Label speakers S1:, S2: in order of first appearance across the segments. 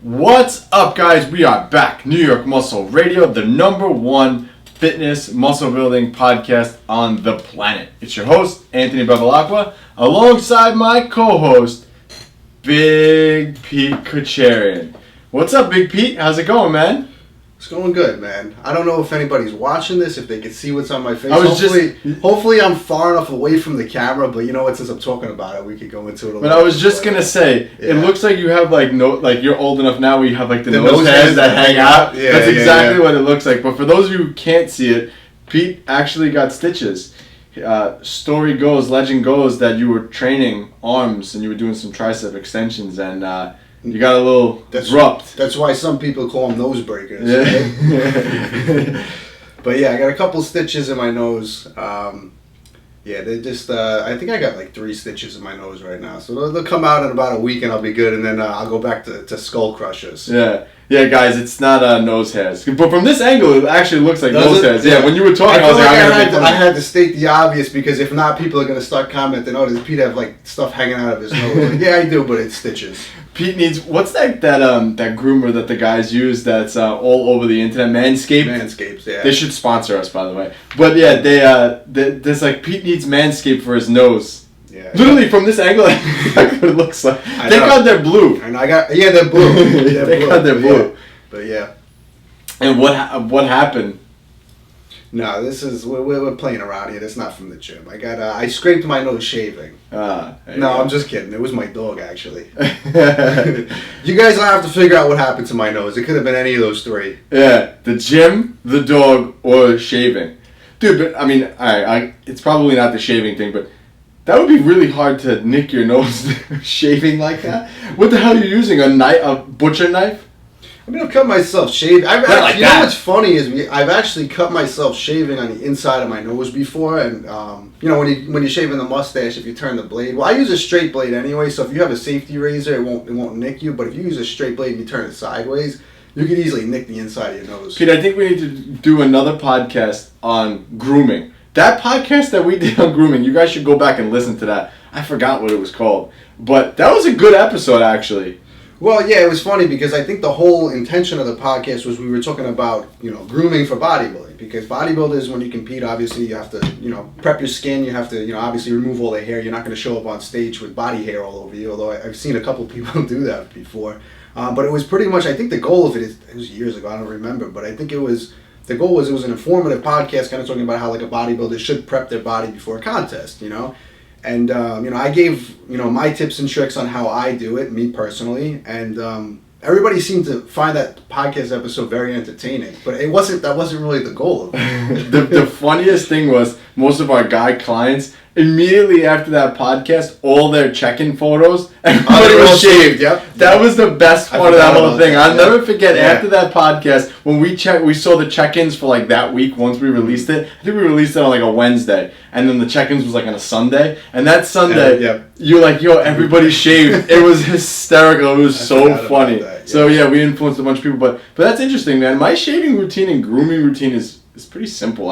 S1: What's up, guys? We are back. New York Muscle Radio, the #1 fitness muscle building podcast on the planet. It's your host, Anthony Bevilacqua, alongside my co-host, Big Pete Khatcherian. What's up, Big Pete? How's it going, man?
S2: It's going good, man. I don't know if anybody's watching this, if they can see what's on my face. Hopefully I'm far enough away from the camera, but you know what, since I'm talking about it, we could go into it a little bit.
S1: But I was just gonna say, it looks like you have you're old enough now where you have the nose hairs that hang out.
S2: Yeah,
S1: That's exactly what it looks like. But for those of you who can't see it, Pete actually got stitches. Legend goes that you were training arms and you were doing some tricep extensions and you got a little abrupt.
S2: That's why some people call them nose breakers.
S1: Yeah.
S2: Right? But yeah, I got a couple stitches in my nose. They just, I think I got 3 stitches in my nose right now. So they'll come out in about a week and I'll be good. And then I'll go back to skull crushers.
S1: Yeah, guys, it's not nose hairs. But from this angle, it actually looks like nose hairs. Yeah, when you were talking,
S2: I had to state the obvious because if not, people are going to start commenting, oh, does Pete have stuff hanging out of his nose? Yeah, I do, but it's stitches.
S1: Pete needs, what's that groomer that the guys use that's all over the internet?
S2: Manscaped, yeah.
S1: They should sponsor us, by the way. But yeah, there's Pete needs Manscaped for his nose.
S2: Yeah.
S1: Literally from this angle, that's what it looks like. Thank God they're blue.
S2: And they're blue.
S1: Thank God they're blue.
S2: But yeah.
S1: And what happened?
S2: No, this is we're playing around here. That's not from the gym. I scraped my nose shaving. No, I'm just kidding. It was my dog actually. You guys will have to figure out what happened to my nose. It could have been any of those 3.
S1: Yeah, the gym, the dog, or shaving. Dude, but I mean, it's probably not the shaving thing, but that would be really hard to nick your nose shaving like that. What the hell are you using? A butcher knife?
S2: I mean, I've cut myself shaving. You know what's funny is I've actually cut myself shaving on the inside of my nose before, and when you're shaving the mustache, if you turn the blade, well, I use a straight blade anyway. So if you have a safety razor, it won't nick you. But if you use a straight blade and you turn it sideways, you could easily nick the inside of your nose.
S1: Pete, I think we need to do another podcast on grooming. That podcast that we did on grooming, you guys should go back and listen to that. I forgot what it was called, but that was a good episode actually.
S2: Well, yeah, it was funny because I think the whole intention of the podcast was we were talking about, grooming for bodybuilding. Because bodybuilders, when you compete, obviously you have to, prep your skin. You have to, obviously remove all the hair. You're not going to show up on stage with body hair all over you, although I've seen a couple people do that before. But it was pretty much, I think the goal of it was years ago, I don't remember, but I think the goal was it was an informative podcast kind of talking about how a bodybuilder should prep their body before a contest, And, I gave, my tips and tricks on how I do it, me personally. And everybody seemed to find that podcast episode very entertaining. But that wasn't really the goal of it.
S1: The funniest thing was most of our guy clients, immediately after that podcast, all their check-in photos, everybody was shaved.
S2: Yep.
S1: That was the best part of that whole thing. I'll never forget after that podcast, when we saw the check-ins for that week once we released it. I think we released it on a Wednesday, and then the check-ins was on a Sunday. And that Sunday, you're yo, everybody shaved. It was hysterical. It was so funny. So yeah, we influenced a bunch of people. But that's interesting, man. My shaving routine and grooming routine is pretty simple.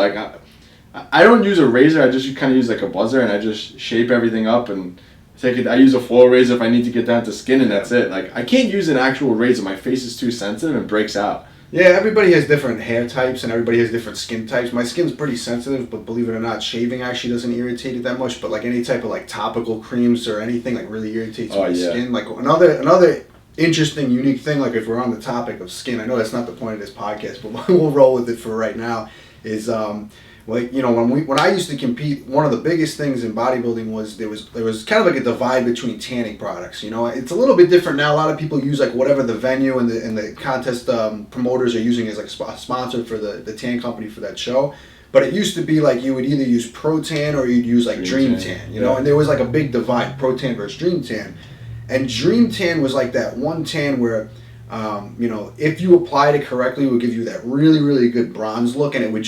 S1: I don't use a razor. I just kind of use a buzzer, and I just shape everything up and take it. I use a floor razor if I need to get down to skin, and that's it. I can't use an actual razor. My face is too sensitive and breaks out.
S2: Yeah, everybody has different hair types, and everybody has different skin types. My skin's pretty sensitive, but believe it or not, shaving actually doesn't irritate it that much. But any type of topical creams or anything really irritates my skin. Another interesting, unique thing. If we're on the topic of skin, I know that's not the point of this podcast, but we'll roll with it for right now. Is when I used to compete, one of the biggest things in bodybuilding was there was kind of a divide between tanning products. It's a little bit different now. A lot of people use whatever the venue and the contest promoters are using as a sponsor for the tan company for that show. But it used to be you would either use Pro Tan or you'd use Dream Tan. And there was a big divide, Pro Tan versus Dream Tan. And Dream Tan was that one tan where if you applied it correctly, it would give you that really, really good bronze look, and it would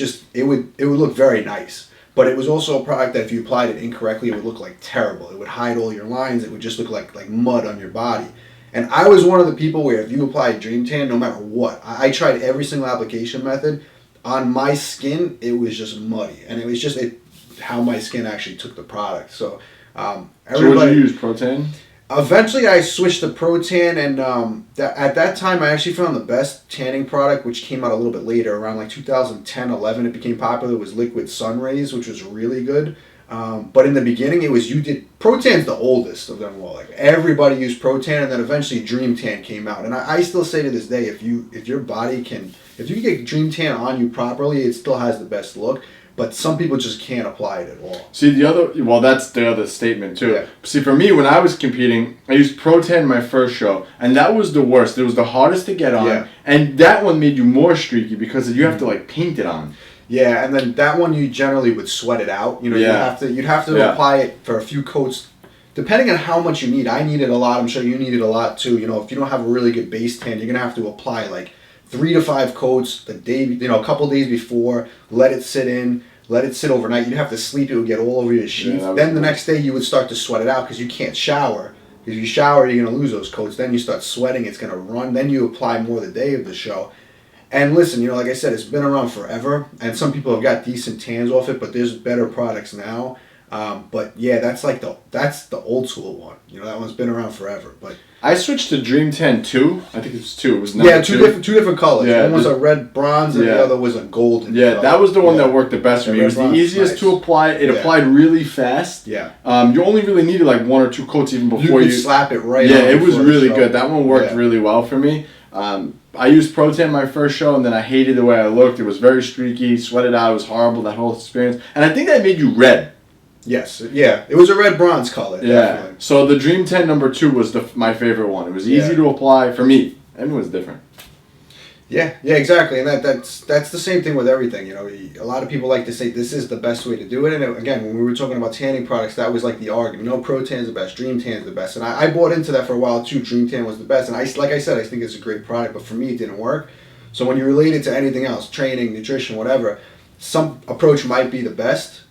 S2: look very nice. But it was also a product that if you applied it incorrectly, it would look terrible. It would hide all your lines. It would just look like mud on your body. And I was one of the people where if you applied Dream Tan, no matter what, I tried every single application method. On my skin, it was just muddy, and it was just how my skin actually took the product. So
S1: everybody. So what did you use, Pro Tan?
S2: Eventually, I switched to Pro-Tan, and at that time, I actually found the best tanning product, which came out a little bit later, around like 2010, 11. It became popular. It was Liquid Sun Rays, which was really good. But in the beginning, it was Pro-Tan's the oldest of them all. Like everybody used Pro-Tan, and then eventually Dream Tan came out. And I still say to this day, if you get Dream Tan on you properly, it still has the best look. But some people just can't apply it at all.
S1: See, that's the other statement too.
S2: Yeah.
S1: See, for me, when I was competing, I used Pro-Tan my first show, and that was the worst. It was the hardest to get on, and that one made you more streaky because you have to like paint it on.
S2: Yeah, and then that one you generally would sweat it out. You'd have to apply it for a few coats, depending on how much you need. I needed a lot. I'm sure you needed a lot too. If you don't have a really good base tan, you're gonna have to apply like 3 to 5 coats a day. A couple days before. Let it sit overnight. You'd have to sleep. It would get all over your sheets. Then the next day you would start to sweat it out because you can't shower. Because if you shower, you're gonna lose those coats. Then you start sweating. It's gonna run. Then you apply more the day of the show. And listen, like I said, it's been around forever, and some people have got decent tans off it, but there's better products now. But yeah, that's the old school one. That one's been around forever. But
S1: I switched to Dream Tan 2. I think it was 2. It was number 2.
S2: Two different colors.
S1: Yeah,
S2: one was a red bronze, and the other was a golden.
S1: Yeah, color. That was the one that worked the best for me. It was the easiest to apply. It applied really fast.
S2: Yeah.
S1: You only really needed like 1 or 2 coats even before you
S2: slap it right.
S1: Yeah, it was really good. That one worked really well for me. I used Pro-Tan my first show, and then I hated the way I looked. It was very streaky, sweated out. It was horrible, that whole experience. And I think that made you red.
S2: Yes, yeah. It was a red bronze color.
S1: Yeah.
S2: Definitely.
S1: So the Dream Tan number 2 was my favorite one. It was easy to apply for me. Everyone's different.
S2: Yeah, exactly, and that's the same thing with everything. A lot of people like to say this is the best way to do it, and again, when we were talking about tanning products, that was like the argument. Pro-Tan's the best, Dream Tan's the best, and I bought into that for a while too. Dream Tan was the best, and like I said, I think it's a great product, but for me, it didn't work. So when you relate it to anything else, training, nutrition, whatever, some approach might be the best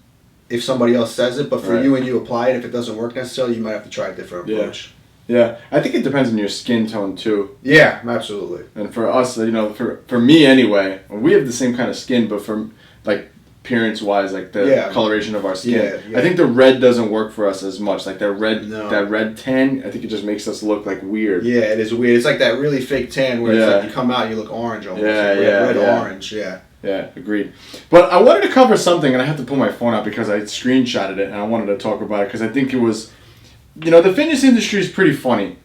S2: if somebody else says it, but for you and you apply it, if it doesn't work necessarily, you might have to try a different approach.
S1: Yeah, I think it depends on your skin tone too.
S2: Yeah, absolutely.
S1: And for us, for me anyway, we have the same kind of skin, but for like appearance-wise, like the coloration of our skin, I think the red doesn't work for us as much. Like that red tan, I think it just makes us look like weird.
S2: Yeah, it is weird. It's like that really fake tan where it's like you come out, you look orange almost. Red orange.
S1: Yeah, agreed. But I wanted to cover something, and I had to pull my phone out because I screenshotted it, and I wanted to talk about it because I think it was. The fitness industry is pretty funny.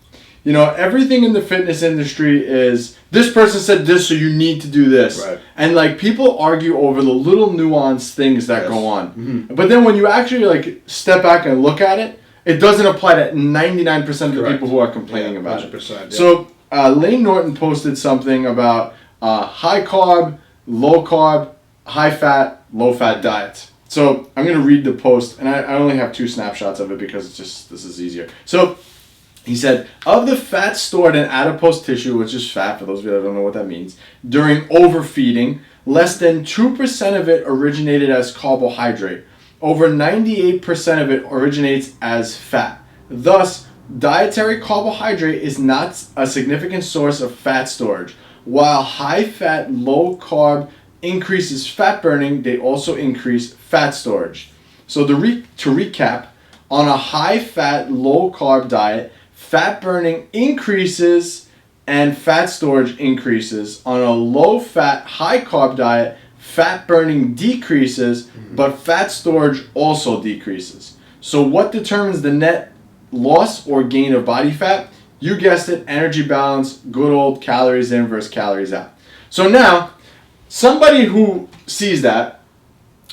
S1: Everything in the fitness industry is, this person said this, so you need to do this.
S2: Right.
S1: And, like, people argue over the little nuanced things that go on. Mm-hmm. But then when you actually, like, step back and look at it, it doesn't apply to 99% of the people who are complaining about
S2: 100%,
S1: it. So, Lane Norton posted something about high carb, low carb, high fat, low fat diets. So I'm going to read the post, and I only have 2 snapshots of it because this is easier. So he said, of the fat stored in adipose tissue, which is fat, for those of you that don't know what that means, during overfeeding, less than 2% of it originated as carbohydrate. Over 98% of it originates as fat. Thus, dietary carbohydrate is not a significant source of fat storage. While high fat, low carb increases fat burning, they also increase fat storage. So to recap, on a high fat, low carb diet, fat burning increases and fat storage increases. On a low fat, high carb diet, fat burning decreases, but fat storage also decreases. So what determines the net loss or gain of body fat? You guessed it, energy balance, good old calories in versus calories out. So now, somebody who sees that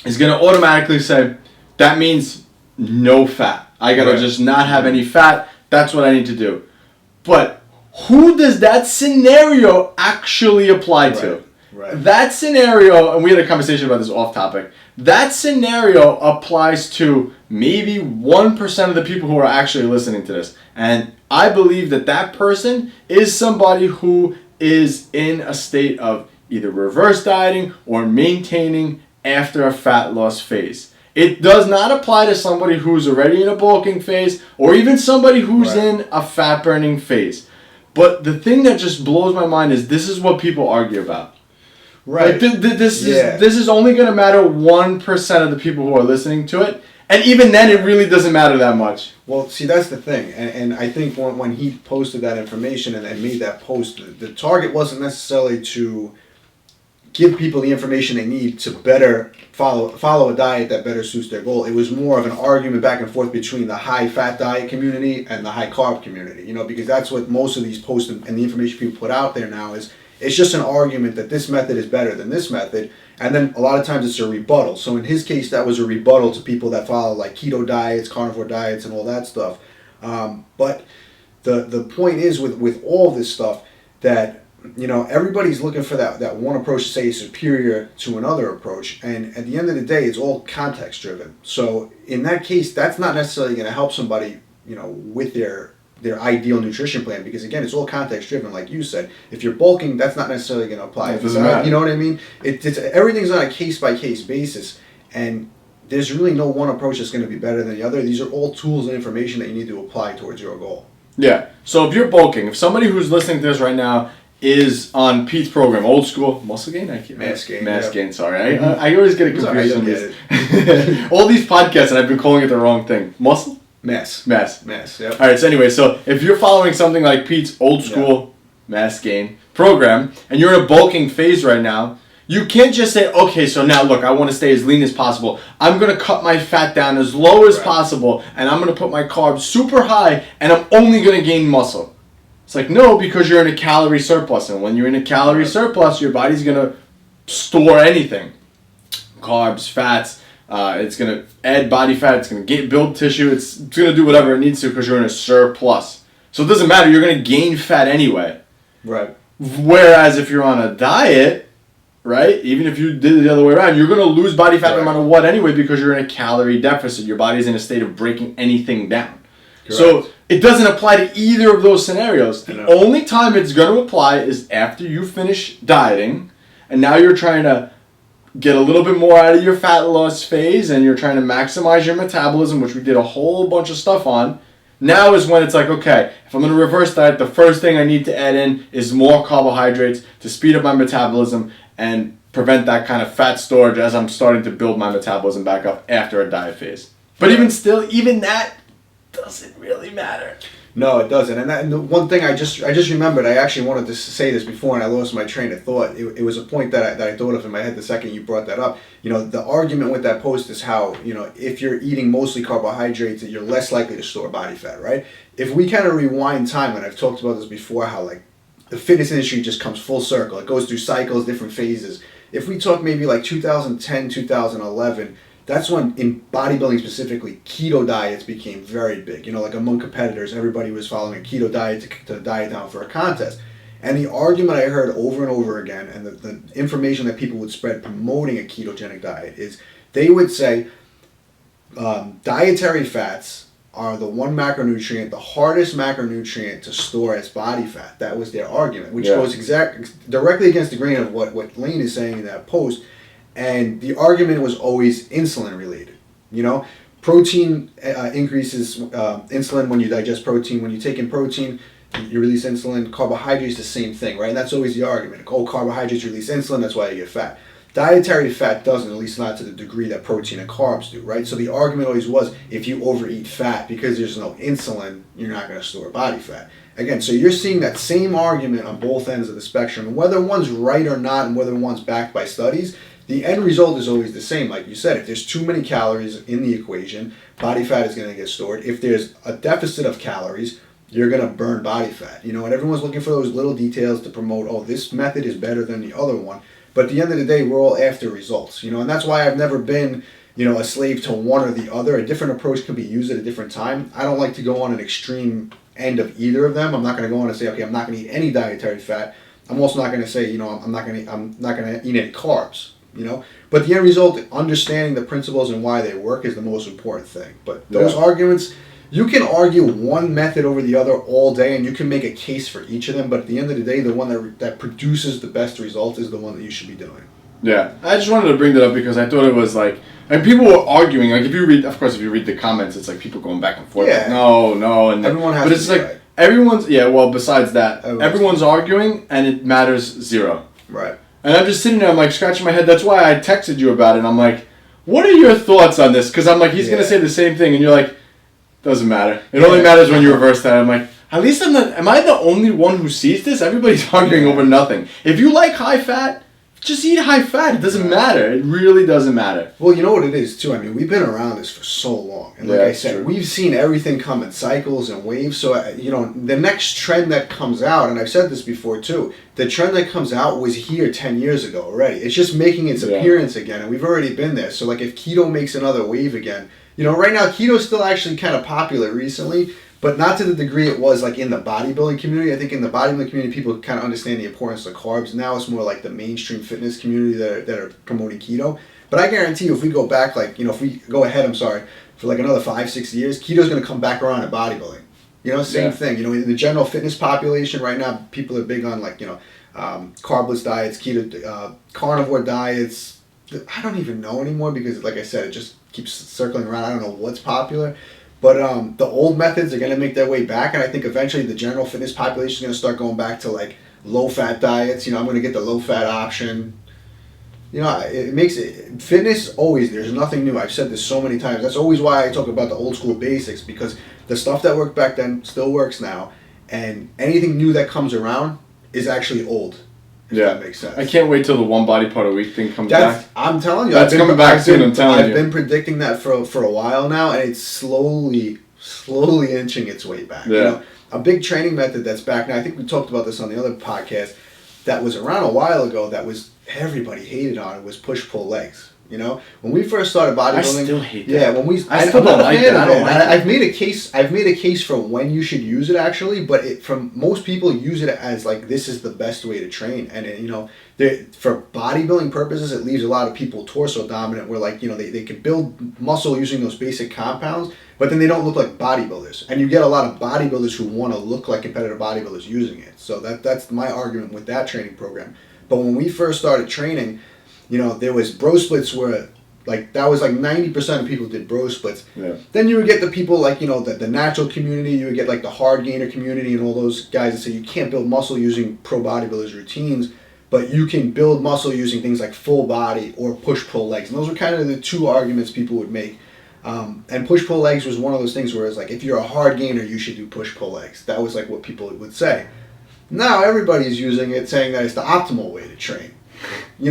S1: is going to automatically say, that means no fat. I got to just not have any fat. That's what I need to do. But who does that scenario actually apply to? Right. That scenario, and we had a conversation about this off topic, that scenario applies to maybe 1% of the people who are actually listening to this. And I believe that person is somebody who is in a state of either reverse dieting or maintaining after a fat loss phase. It does not apply to somebody who's already in a bulking phase or even somebody who's in a fat burning phase. But the thing that just blows my mind is this is what people argue about. Right. Like this is only going to matter 1% of the people who are listening to it. And even then, it really doesn't matter that much.
S2: Well, see, that's the thing. And I think when he posted that information and made that post, the target wasn't necessarily to give people the information they need to better follow a diet that better suits their goal. It was more of an argument back and forth between the high-fat diet community and the high-carb community, because that's what most of these posts and the information people put out there now is. It's just an argument that this method is better than this method, and then a lot of times it's a rebuttal. So in his case, that was a rebuttal to people that follow like keto diets, carnivore diets, and all that stuff. But the point is with all this stuff that everybody's looking for that one approach to say is superior to another approach, and at the end of the day, it's all context driven. So in that case, that's not necessarily going to help somebody with their ideal nutrition plan, because again, it's all context driven, like you said. If you're bulking, that's not necessarily going to apply.
S1: It doesn't matter.
S2: You know what I mean? It's everything's on a case by case basis, and there's really no one approach that's going to be better than the other. These are all tools and information that you need to apply towards your goal.
S1: Yeah. So if you're bulking, if somebody who's listening to this right now is on Pete's program, old school muscle gain, mass gain. Sorry, I always get it confused on this. All these podcasts, and I've been calling it the wrong thing. Muscle.
S2: Mass.
S1: Yep. All right. So anyway, so if you're following something like Pete's old school mass gain program, and you're in a bulking phase right now, you can't just say, okay, so now look, I want to stay as lean as possible. I'm going to cut my fat down as low as possible, and I'm going to put my carbs super high, and I'm only going to gain muscle. It's like, no, because you're in a calorie surplus, and when you're in a calorie surplus, your body's going to store anything, carbs, fats. It's going to add body fat. It's going to build tissue. It's going to do whatever it needs to because you're in a surplus. So it doesn't matter. You're going to gain fat anyway.
S2: Right.
S1: Whereas if you're on a diet, right, even if you did it the other way around, you're going to lose body fat no matter what anyway because you're in a calorie deficit. Your body's in a state of breaking anything down. Correct. So it doesn't apply to either of those scenarios. The only time it's going to apply is after you finish dieting and now you're trying to get a little bit more out of your fat loss phase and you're trying to maximize your metabolism, which we did a whole bunch of stuff on. Now is when it's like, okay, if I'm going to reverse diet, the first thing I need to add in is more carbohydrates to speed up my metabolism and prevent that kind of fat storage as I'm starting to build my metabolism back up after a diet phase. But even still, even that doesn't really matter.
S2: No, it doesn't. And the one thing I just remembered, I actually wanted to say this before and I lost my train of thought. It was a point that I thought of in my head the second you brought that up. The argument with that post is how, if you're eating mostly carbohydrates, that you're less likely to store body fat, right? If we kind of rewind time, and I've talked about this before, how like the fitness industry just comes full circle. It goes through cycles, different phases. If we talk maybe like 2010, 2011, that's when, in bodybuilding specifically, keto diets became very big. Like among competitors, everybody was following a keto diet to diet down for a contest. And the argument I heard over and over again, and the information that people would spread promoting a ketogenic diet, is they would say dietary fats are the one macronutrient, the hardest macronutrient to store as body fat. That was their argument, which goes directly against the grain of what Lane is saying in that post. And the argument was always insulin related. Protein increases insulin when you digest protein. When you take in protein, you release insulin. Carbohydrates, the same thing, right? And that's always the argument. Oh, carbohydrates release insulin, that's why you get fat. Dietary fat doesn't, at least not to the degree that protein and carbs do, right? So the argument always was, if you overeat fat because there's no insulin, you're not going to store body fat. Again, so you're seeing that same argument on both ends of the spectrum. And whether one's right or not, and whether one's backed by studies, the end result is always the same. Like you said, if there's too many calories in the equation, body fat is going to get stored. If there's a deficit of calories, you're going to burn body fat. And everyone's looking for those little details to promote, oh, this method is better than the other one. But at the end of the day, we're all after results. And that's why I've never been, a slave to one or the other. A different approach can be used at a different time. I don't like to go on an extreme end of either of them. I'm not going to go on and say, okay, I'm not going to eat any dietary fat. I'm also not going to say, I'm not going to eat any carbs. But the end result, understanding the principles and why they work is the most important thing. But those arguments, you can argue one method over the other all day and you can make a case for each of them, but at the end of the day, the one that produces the best results is the one that you should be doing.
S1: Yeah, I just wanted to bring that up because I thought it was like, and people were arguing, like if you read the comments, it's like people going back and forth, like, no, and
S2: everyone has
S1: but it's like, right. Everyone's, besides that, everyone's arguing and it matters zero.
S2: Right.
S1: And I'm just sitting there, I'm like scratching my head. That's why I texted you about it. I'm like, What are your thoughts on this? Because I'm like, he's going to say the same thing, and you're like, doesn't matter. It only matters when you reverse that. I'm like, at least am I the only one who sees this? Everybody's arguing over nothing. If you like high fat, just eat high fat. It doesn't matter. It really doesn't matter.
S2: Well, you know what it is, too? I mean, we've been around this for so long. And like I said, we've seen everything come in cycles and waves. So, the next trend that comes out, and I've said this before, too, the trend that comes out was here 10 years ago already. It's just making its appearance again, and we've already been there. So, like, if keto makes another wave again, right now, keto's still actually kind of popular recently, but not to the degree it was like in the bodybuilding community. I think in the bodybuilding community, people kind of understand the importance of carbs. Now it's more like the mainstream fitness community that are promoting keto. But I guarantee you, if we go back, if we go ahead, for like another 5-6 years, keto's going to come back around in bodybuilding. Same thing. In the general fitness population right now, people are big on carbless diets, keto, carnivore diets. I don't even know anymore because, like I said, it just keeps circling around. I don't know what's popular. But the old methods are going to make their way back, and I think eventually the general fitness population is going to start going back to like low-fat diets. I'm going to get the low-fat option. It makes it fitness always. There's nothing new. I've said this so many times. That's always why I talk about the old school basics, because the stuff that worked back then still works now, and anything new that comes around is actually old. If that makes sense.
S1: I can't wait till the one body part a week thing comes back.
S2: I'm telling you.
S1: That's coming back soon, I'm telling you.
S2: I've been predicting that for a while now, and it's slowly inching its way back.
S1: Yeah.
S2: A big training method that's back now, I think we talked about this on the other podcast, that was around a while ago that was everybody hated on it, was push-pull legs. When we first started bodybuilding, I
S1: still hate that.
S2: Yeah,
S1: I still don't like that. I don't like it.
S2: I've made a case for when you should use it actually, but from most people use it as like this is the best way to train, and for bodybuilding purposes, it leaves a lot of people torso dominant, where they can build muscle using those basic compounds, but then they don't look like bodybuilders, and you get a lot of bodybuilders who want to look like competitive bodybuilders using it. So that's my argument with that training program. But when we first started training, there was bro splits where, that was 90% of people did bro splits.
S1: Yeah.
S2: Then you would get the people the natural community, you would get the hard gainer community and all those guys that say you can't build muscle using pro bodybuilders routines, but you can build muscle using things like full body or push-pull legs. And those were kind of the two arguments people would make. And push-pull legs was one of those things where it's if you're a hard gainer, you should do push-pull legs. That was what people would say. Now everybody's using it, saying that it's the optimal way to train.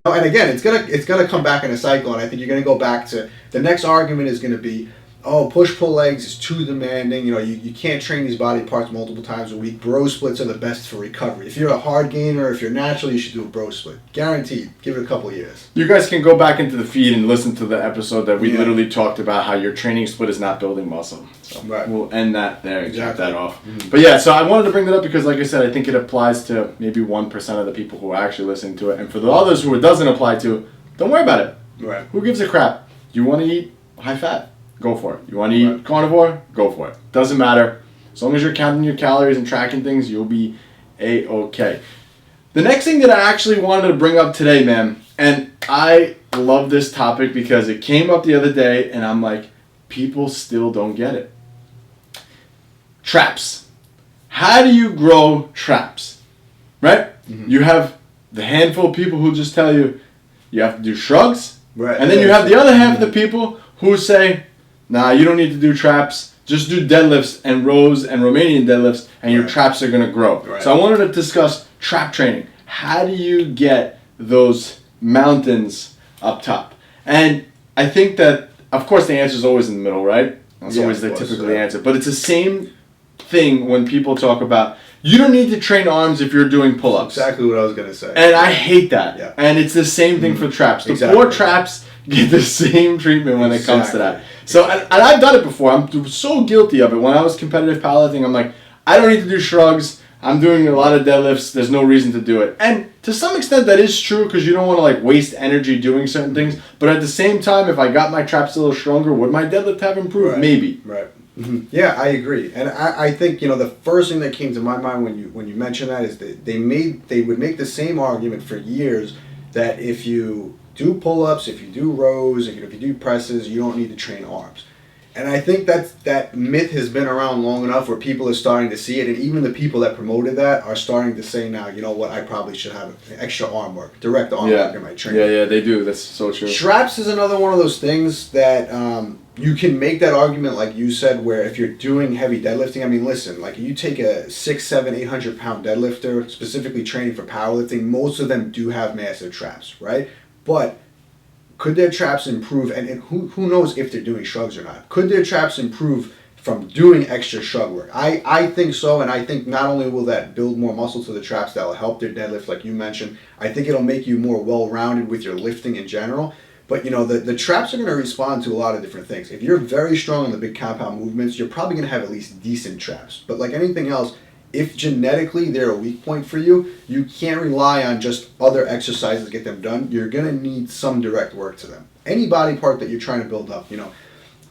S2: And again, it's gonna come back in a cycle, and I think you're gonna go back to the next argument is gonna be, push-pull legs is too demanding. You can't train these body parts multiple times a week. Bro splits are the best for recovery. If you're a hard gainer, if you're natural, you should do a bro split. Guaranteed. Give it a couple years.
S1: You guys can go back into the feed and listen to the episode that we literally talked about how your training split is not building muscle. So we'll end that there and cap that off. Mm-hmm. But yeah, so I wanted to bring that up because, like I said, I think it applies to maybe 1% of the people who are actually listening to it. And for the others who it doesn't apply to, don't worry about it.
S2: Right.
S1: Who gives a crap? You want to eat high fat? Go for it. You want to eat carnivore? Go for it. Doesn't matter. As long as you're counting your calories and tracking things, you'll be A-okay. The next thing that I actually wanted to bring up today, man, and I love this topic because it came up the other day, and I'm like, people still don't get it. Traps. How do you grow traps? Right? Mm-hmm. You have the handful of people who just tell you have to do shrugs. Right. And then you have the other half of the people who say, nah, you don't need to do traps. Just do deadlifts and rows and Romanian deadlifts, and your traps are going to grow. Right. So I wanted to discuss trap training. How do you get those mountains up top? And I think that, of course, the answer is always in the middle, right? That's always the typical answer. But it's the same thing when people talk about, you don't need to train arms if you're doing pull-ups.
S2: Exactly what I was going to say.
S1: And I hate that. Yeah. And it's the same thing for traps. The poor traps get the same treatment when it comes to that. So, and I've done it before. I'm so guilty of it. When I was competitive powerlifting, I'm like, I don't need to do shrugs. I'm doing a lot of deadlifts. There's no reason to do it. And to some extent, that is true because you don't want to waste energy doing certain things. But at the same time, if I got my traps a little stronger, would my deadlift have improved?
S2: Right.
S1: Maybe.
S2: Right. Mm-hmm. Yeah, I agree. And I think, the first thing that came to my mind when you mentioned that is that they would make the same argument for years that if you do pull-ups, if you do rows, if you do presses, you don't need to train arms. And I think that myth has been around long enough where people are starting to see it, and even the people that promoted that are starting to say now, you know what, I probably should have extra arm work, direct arm work in my training.
S1: Yeah, they do. That's so true.
S2: Traps is another one of those things that you can make that argument, like you said, where if you're doing heavy deadlifting, I mean, listen, like you take a 600, 700, 800 pound deadlifter, specifically training for powerlifting, most of them do have massive traps, right? But could their traps improve, and who knows if they're doing shrugs or not? Could their traps improve from doing extra shrug work? I think so, and I think not only will that build more muscle to the traps, that'll help their deadlift, like you mentioned. I think it'll make you more well-rounded with your lifting in general. But, you know, the traps are going to respond to a lot of different things. If you're very strong on the big compound movements, you're probably going to have at least decent traps. But like anything else, if genetically they're a weak point for you, you can't rely on just other exercises to get them done. You're going to need some direct work to them. Any body part that you're trying to build up, you know,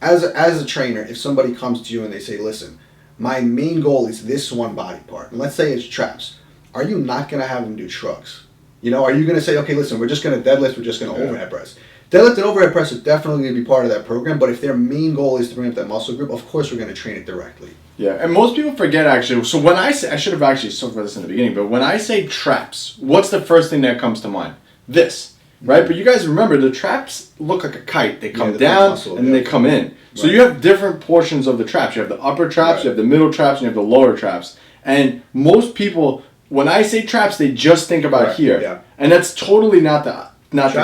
S2: as a trainer, if somebody comes to you and they say, listen, my main goal is this one body part, and let's say it's traps, are you not going to have them do shrugs? You know, are you going to say, okay, listen, we're just going to deadlift, we're just going to overhead press? Deadlift and overhead press is definitely going to be part of that program, but if their main goal is to bring up that muscle group, of course we're going to train it directly.
S1: Yeah, and most people forget actually, so when I say, I should have actually spoken about this in the beginning, but when I say traps, what's the first thing that comes to mind? This, right? But you guys remember, the traps look like a kite. They come down and then they come in. So you have different portions of the traps. You have the upper traps, you have the middle traps, and you have the lower traps. And most people, when I say traps, they just think about here. Yeah. And that's totally not the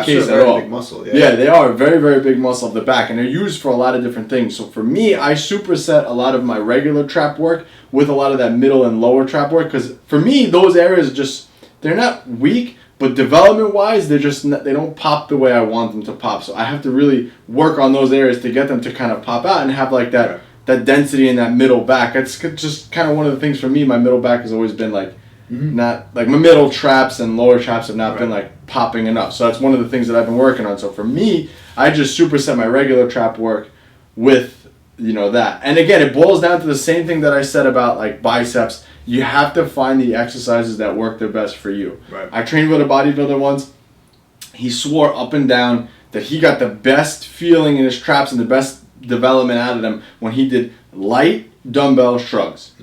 S1: case at all.
S2: Big muscle,
S1: yeah, they are a very, very big muscle of the back, and they're used for a lot of different things. So for me, I superset a lot of my regular trap work with a lot of that middle and lower trap work, because for me, those areas just, they're not weak, but development-wise, they're just not, they don't pop the way I want them to pop. So I have to really work on those areas to get them to kind of pop out and have like that density in that middle back. That's just kind of one of the things for me. My middle back has always been like, not like my middle traps and lower traps have not been like popping enough. So that's one of the things that I've been working on. So for me, I just superset my regular trap work with, you know, that. And again, it boils down to the same thing that I said about like biceps. You have to find the exercises that work the best for you. Right. I trained with a bodybuilder once. He swore up and down that he got the best feeling in his traps and the best development out of them when he did light dumbbell shrugs.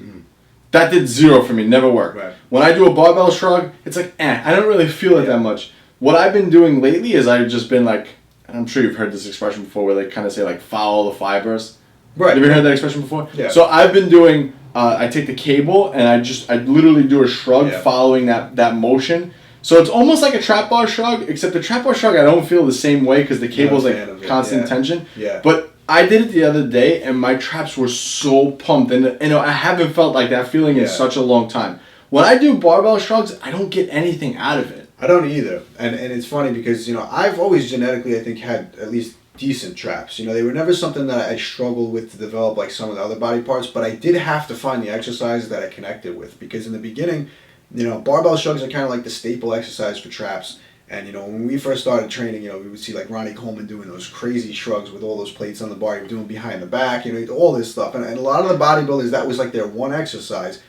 S1: That did zero for me, never worked. Right. When I do a barbell shrug, it's like, I don't really feel it that much. What I've been doing lately is I've just been like, and I'm sure you've heard this expression before where they kind of say like, follow the fibers. Right. Have you ever heard that expression before? Yeah. So I've been doing, I take the cable and I literally do a shrug following that motion. So it's almost like a trap bar shrug, except the trap bar shrug I don't feel the same way because the cable's like constant tension. Yeah. But I did it the other day, and my traps were so pumped, and you know I haven't felt like that feeling in such a long time. When I do barbell shrugs, I don't get anything out of it.
S2: I don't either, and it's funny because you know I've always genetically I think had at least decent traps. You know they were never something that I struggled with to develop like some of the other body parts, but I did have to find the exercises that I connected with because in the beginning, you know barbell shrugs are kind of like the staple exercise for traps. And, you know, when we first started training, you know, we would see, like, Ronnie Coleman doing those crazy shrugs with all those plates on the bar. He was doing behind the back, you know, all this stuff. And a lot of the bodybuilders, that was, like, their one exercise.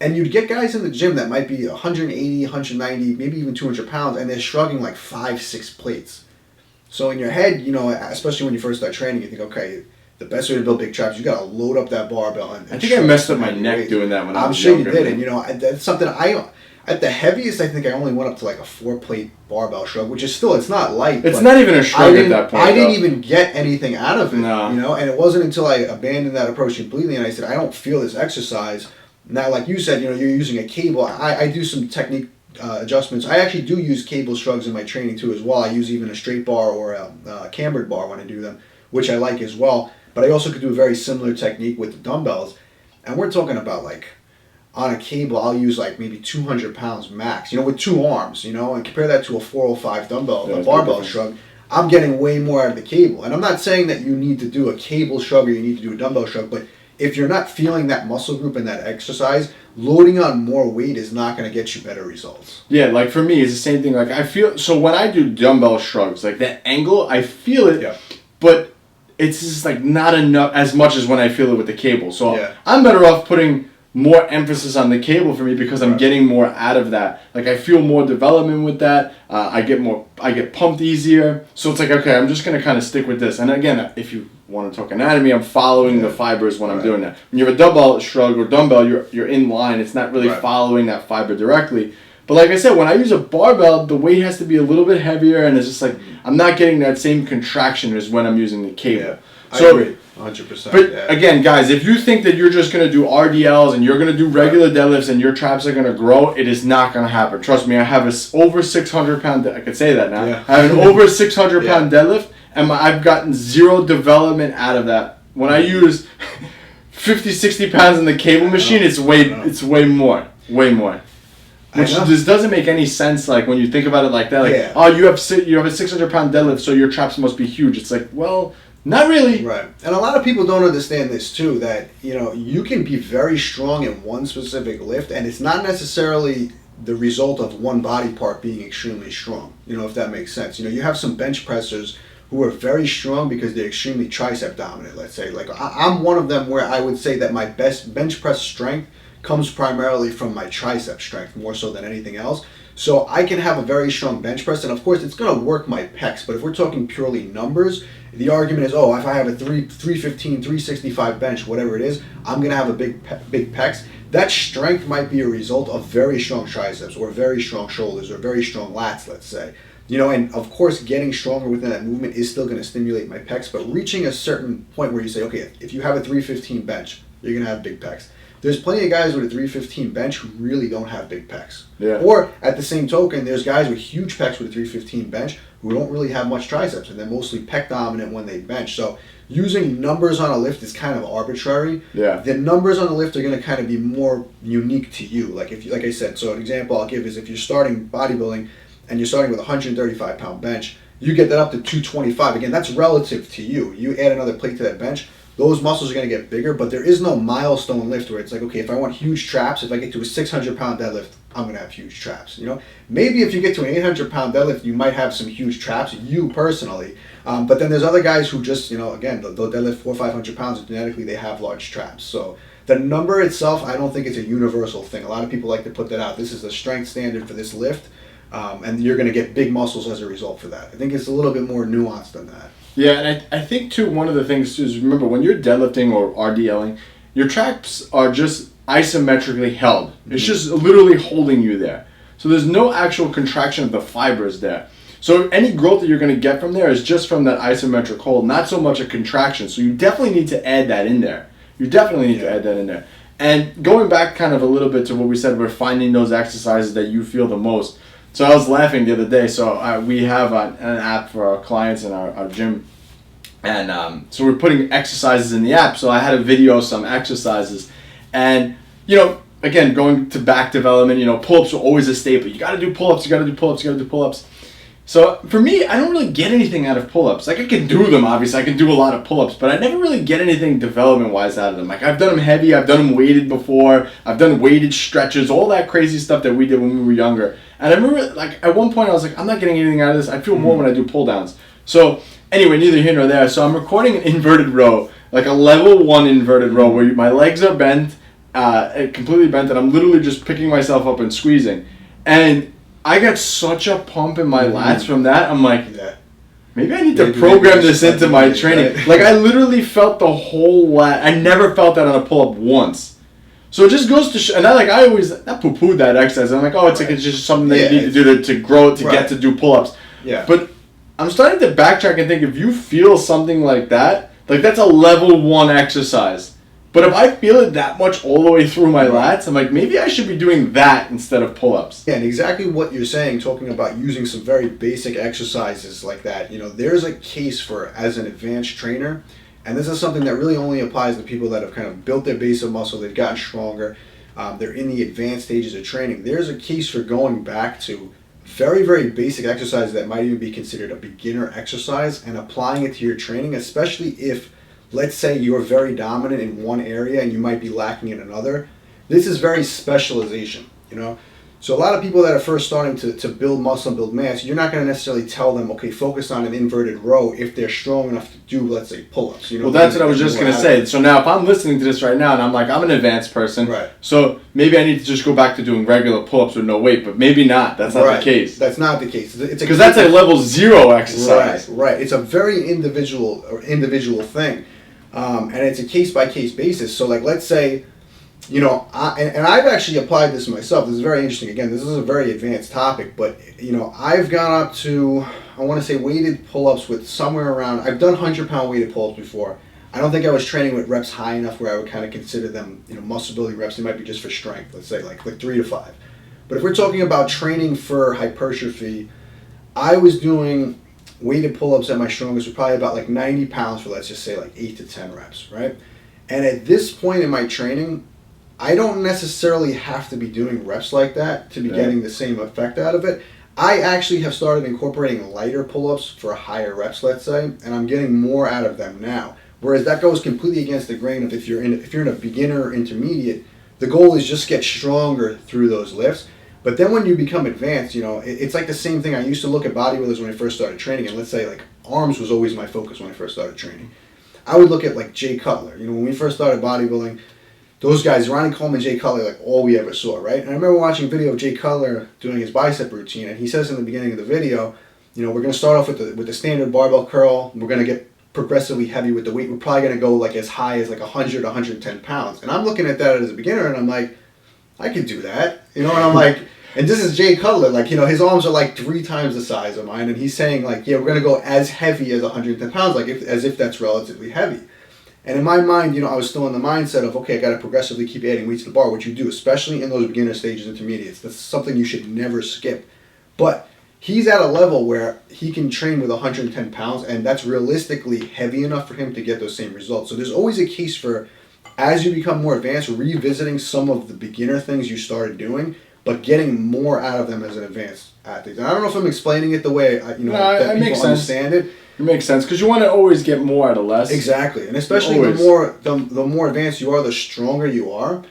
S2: And you'd get guys in the gym that might be 180, 190, maybe even 200 pounds, and they're shrugging, like, 5, 6 plates. So in your head, you know, especially when you first start training, you think, okay, the best way to build big traps, you got to load up that barbell. And
S1: I think I messed up my neck doing that when I was
S2: younger.
S1: I'm
S2: sure you did. And, you know, that's something at the heaviest, I think I only went up to like a 4-plate barbell shrug, which is still, it's not light.
S1: It's not even a shrug at that point.
S2: I didn't even get anything out of it, you know, and it wasn't until I abandoned that approach completely and I said, I don't feel this exercise. Now, like you said, you know, you're using a cable. I do some technique adjustments. I actually do use cable shrugs in my training too as well. I use even a straight bar or a cambered bar when I do them, which I like as well. But I also could do a very similar technique with the dumbbells. And we're talking about like, on a cable, I'll use like maybe 200 pounds max, you know, with 2 arms, you know, and compare that to a 405 dumbbell, a barbell shrug. I'm getting way more out of the cable. And I'm not saying that you need to do a cable shrug or you need to do a dumbbell shrug, but if you're not feeling that muscle group and that exercise, loading on more weight is not going to get you better results.
S1: Yeah, like for me, it's the same thing. Like I feel, so when I do dumbbell shrugs, like that angle, I feel it, but it's just like not enough as much as when I feel it with the cable. So I'm better off putting more emphasis on the cable for me because I'm getting more out of that. Like I feel more development with that. I get pumped easier. So it's like, okay, I'm just gonna kind of stick with this. And again, if you want to talk anatomy, I'm following the fibers when I'm doing that. When you have a dumbbell shrug or dumbbell, you're in line. It's not really following that fiber directly. But like I said, when I use a barbell, the weight has to be a little bit heavier, and it's just like I'm not getting that same contraction as when I'm using the cable.
S2: Yeah, I agree, 100%.
S1: But again, guys, if you think that you're just going to do RDLs and you're going to do regular deadlifts and your traps are going to grow, it is not going to happen. Trust me, I have a over 600 pound. I could say that now. Yeah. I have an over 600 pound deadlift, and I've gotten zero development out of that. When I use 50, 60 pounds in the cable machine, it's way more. Which just doesn't make any sense, like, when you think about it like that. Like, oh, you have a 600 pound deadlift, so your traps must be huge. It's like, well, not really.
S2: Right. And a lot of people don't understand this, too, that, you know, you can be very strong in one specific lift, and it's not necessarily the result of one body part being extremely strong, you know, if that makes sense. You know, you have some bench pressers who are very strong because they're extremely tricep dominant, let's say. Like, I'm one of them where I would say that my best bench press strength comes primarily from my tricep strength more so than anything else. So I can have a very strong bench press, and of course it's going to work my pecs, but if we're talking purely numbers, the argument is, oh, if I have a 315, 365 bench, whatever it is, I'm going to have a big pecs. That strength might be a result of very strong triceps or very strong shoulders or very strong lats, let's say. You know, and of course getting stronger within that movement is still going to stimulate my pecs, but reaching a certain point where you say, okay, if you have a 315 bench, you're going to have big pecs. There's plenty of guys with a 315 bench who really don't have big pecs. Yeah. Or, at the same token, there's guys with huge pecs with a 315 bench who don't really have much triceps, and they're mostly pec dominant when they bench. So, using numbers on a lift is kind of arbitrary. Yeah. The numbers on the lift are going to kind of be more unique to you. Like I said, so an example I'll give is if you're starting bodybuilding and you're starting with a 135 pound bench, you get that up to 225. Again, that's relative to you. You add another plate to that bench, those muscles are going to get bigger, but there is no milestone lift where it's like, okay, if I want huge traps, if I get to a 600 pound deadlift, I'm going to have huge traps. You know, maybe if you get to an 800 pound deadlift, you might have some huge traps, you personally. But then there's other guys who just, you know, again, they'll deadlift 400 or 500 pounds, and genetically they have large traps. So the number itself, I don't think it's a universal thing. A lot of people like to put that out. This is the strength standard for this lift, and you're going to get big muscles as a result for that. I think it's a little bit more nuanced than that.
S1: Yeah, and I think, too, one of the things is, remember, when you're deadlifting or RDLing, your traps are just isometrically held. Mm-hmm. It's just literally holding you there. So there's no actual contraction of the fibers there. So any growth that you're going to get from there is just from that isometric hold, not so much a contraction. So you definitely need to add that in there. And going back kind of a little bit to what we said, we're finding those exercises that you feel the most. So I was laughing the other day. So we have an app for our clients in our gym. And so we're putting exercises in the app. So I had a video of some exercises. And, you know, again, going to back development, you know, pull-ups are always a staple. You got to do pull-ups. So for me, I don't really get anything out of pull-ups. Like, I can do them, obviously. I can do a lot of pull-ups. But I never really get anything development-wise out of them. Like, I've done them heavy. I've done them weighted before. I've done weighted stretches. All that crazy stuff that we did when we were younger. And I remember, like, at one point I was like, I'm not getting anything out of this. I feel more when I do pull-downs. So anyway, neither here nor there. So I'm recording an inverted row, like a level 1 inverted row where my legs are bent, completely bent, and I'm literally just picking myself up and squeezing. And I got such a pump in my lats from that. I'm like, maybe I need to program this into my training. Right? Like, I literally felt the whole lat. I never felt that on a pull-up once. So it just goes to and I always poo-pooed that exercise. I'm like, oh, it's just something that you need to do to grow, to get to do pull-ups. Yeah. But I'm starting to backtrack and think, if you feel something like that's a level 1 exercise. But if I feel it that much all the way through my lats, I'm like, maybe I should be doing that instead of pull-ups.
S2: Yeah, and exactly what you're saying, talking about using some very basic exercises like that, you know, there's a case for, as an advanced trainer, and this is something that really only applies to people that have kind of built their base of muscle, they've gotten stronger, they're in the advanced stages of training. There's a case for going back to very, very basic exercises that might even be considered a beginner exercise and applying it to your training, especially if, let's say, you're very dominant in one area and you might be lacking in another. This is very specialization, you know. So a lot of people that are first starting to build muscle and build mass, you're not going to necessarily tell them, okay, focus on an inverted row if they're strong enough to do, let's say, pull-ups.
S1: Well, that's what I was just going to say. So now if I'm listening to this right now and I'm like, I'm an advanced person,
S2: right.
S1: So maybe I need to just go back to doing regular pull-ups with no weight, but maybe not. That's not the case.
S2: That's not the case.
S1: Because that's a level 0 exercise.
S2: Right. It's a very individual thing. And it's a case-by-case basis. So, like, let's say, I've actually applied this myself. This is very interesting. Again, this is a very advanced topic, but, I've gone up to, I want to say, weighted pull-ups with somewhere around, I've done 100-pound weighted pull-ups before. I don't think I was training with reps high enough where I would kind of consider them, muscle building reps. They might be just for strength, let's say, like 3 to 5. But if we're talking about training for hypertrophy, I was doing weighted pull-ups at my strongest were probably about like 90 pounds for, let's just say, like 8 to 10 reps, right? And at this point in my training, I don't necessarily have to be doing reps like that to be getting the same effect out of it. I actually have started incorporating lighter pull-ups for higher reps, let's say, and I'm getting more out of them now. Whereas that goes completely against the grain of if you're in a beginner or intermediate, the goal is just get stronger through those lifts. But then when you become advanced, it's like the same thing. I used to look at bodybuilders when I first started training, and let's say like arms was always my focus when I first started training. I would look at like Jay Cutler. When we first started bodybuilding, those guys, Ronnie Coleman, Jay Cutler, like all we ever saw, right? And I remember watching a video of Jay Cutler doing his bicep routine, and he says in the beginning of the video, we're going to start off with the standard barbell curl. We're going to get progressively heavy with the weight. We're probably going to go like as high as like 100, 110 pounds. And I'm looking at that as a beginner, and I'm like, I could do that, and I'm like, and this is Jay Cutler, like, his arms are like 3 times the size of mine, and he's saying like, yeah, we're going to go as heavy as 110 pounds, like as if that's relatively heavy. And in my mind, I was still in the mindset of, okay, I got to progressively keep adding weight to the bar, which you do, especially in those beginner stages, intermediates. That's something you should never skip. But he's at a level where he can train with 110 pounds, and that's realistically heavy enough for him to get those same results. So there's always a case for, as you become more advanced, revisiting some of the beginner things you started doing, but getting more out of them as an advanced athlete. And I don't know if I'm explaining it the way that people understand it.
S1: It makes sense because you want to always get more out of less.
S2: Exactly, and especially the more advanced you are, the stronger you are.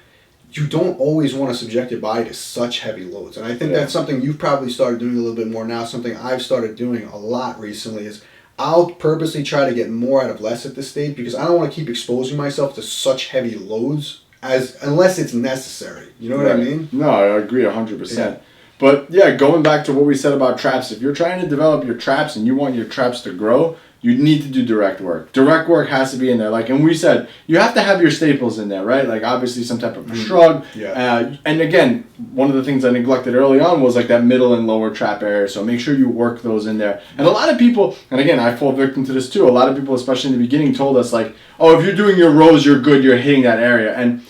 S2: You don't always want to subject your body to such heavy loads, and I think that's something you've probably started doing a little bit more now. Something I've started doing a lot recently is I'll purposely try to get more out of less at this stage because I don't want to keep exposing myself to such heavy loads unless it's necessary. You know what I mean?
S1: No, I agree 100%. Yeah. But yeah, going back to what we said about traps, if you're trying to develop your traps and you want your traps to grow, you need to do direct work. Direct work has to be in there. And we said, you have to have your staples in there, right? Like obviously some type of a shrug.
S2: Yeah.
S1: And again, one of the things I neglected early on was like that middle and lower trap area. So make sure you work those in there. And a lot of people, and again, I fall victim to this too. A lot of people, especially in the beginning, told us like, oh, if you're doing your rows, you're good. You're hitting that area. And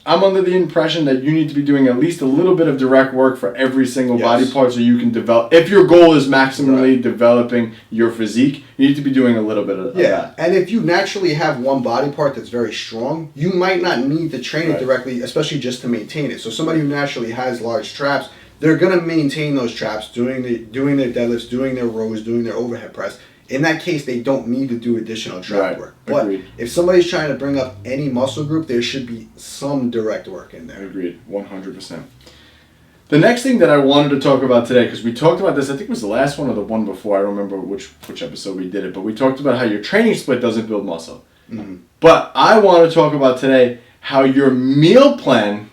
S1: I'm under the impression that you need to be doing at least a little bit of direct work for every single body part so you can develop. If your goal is maximally developing your physique, you need to be doing a little bit of that.
S2: And if you naturally have one body part that's very strong, you might not need to train it directly, especially just to maintain it. So somebody who naturally has large traps, they're going to maintain those traps, doing their deadlifts, doing their rows, doing their overhead press. In that case, they don't need to do additional trap work. But if somebody's trying to bring up any muscle group, there should be some direct work in there.
S1: Agreed, 100%. The next thing that I wanted to talk about today, because we talked about this, I think it was the last one or the one before, I don't remember which episode we did it, but we talked about how your training split doesn't build muscle. Mm-hmm. But I want to talk about today how your meal plan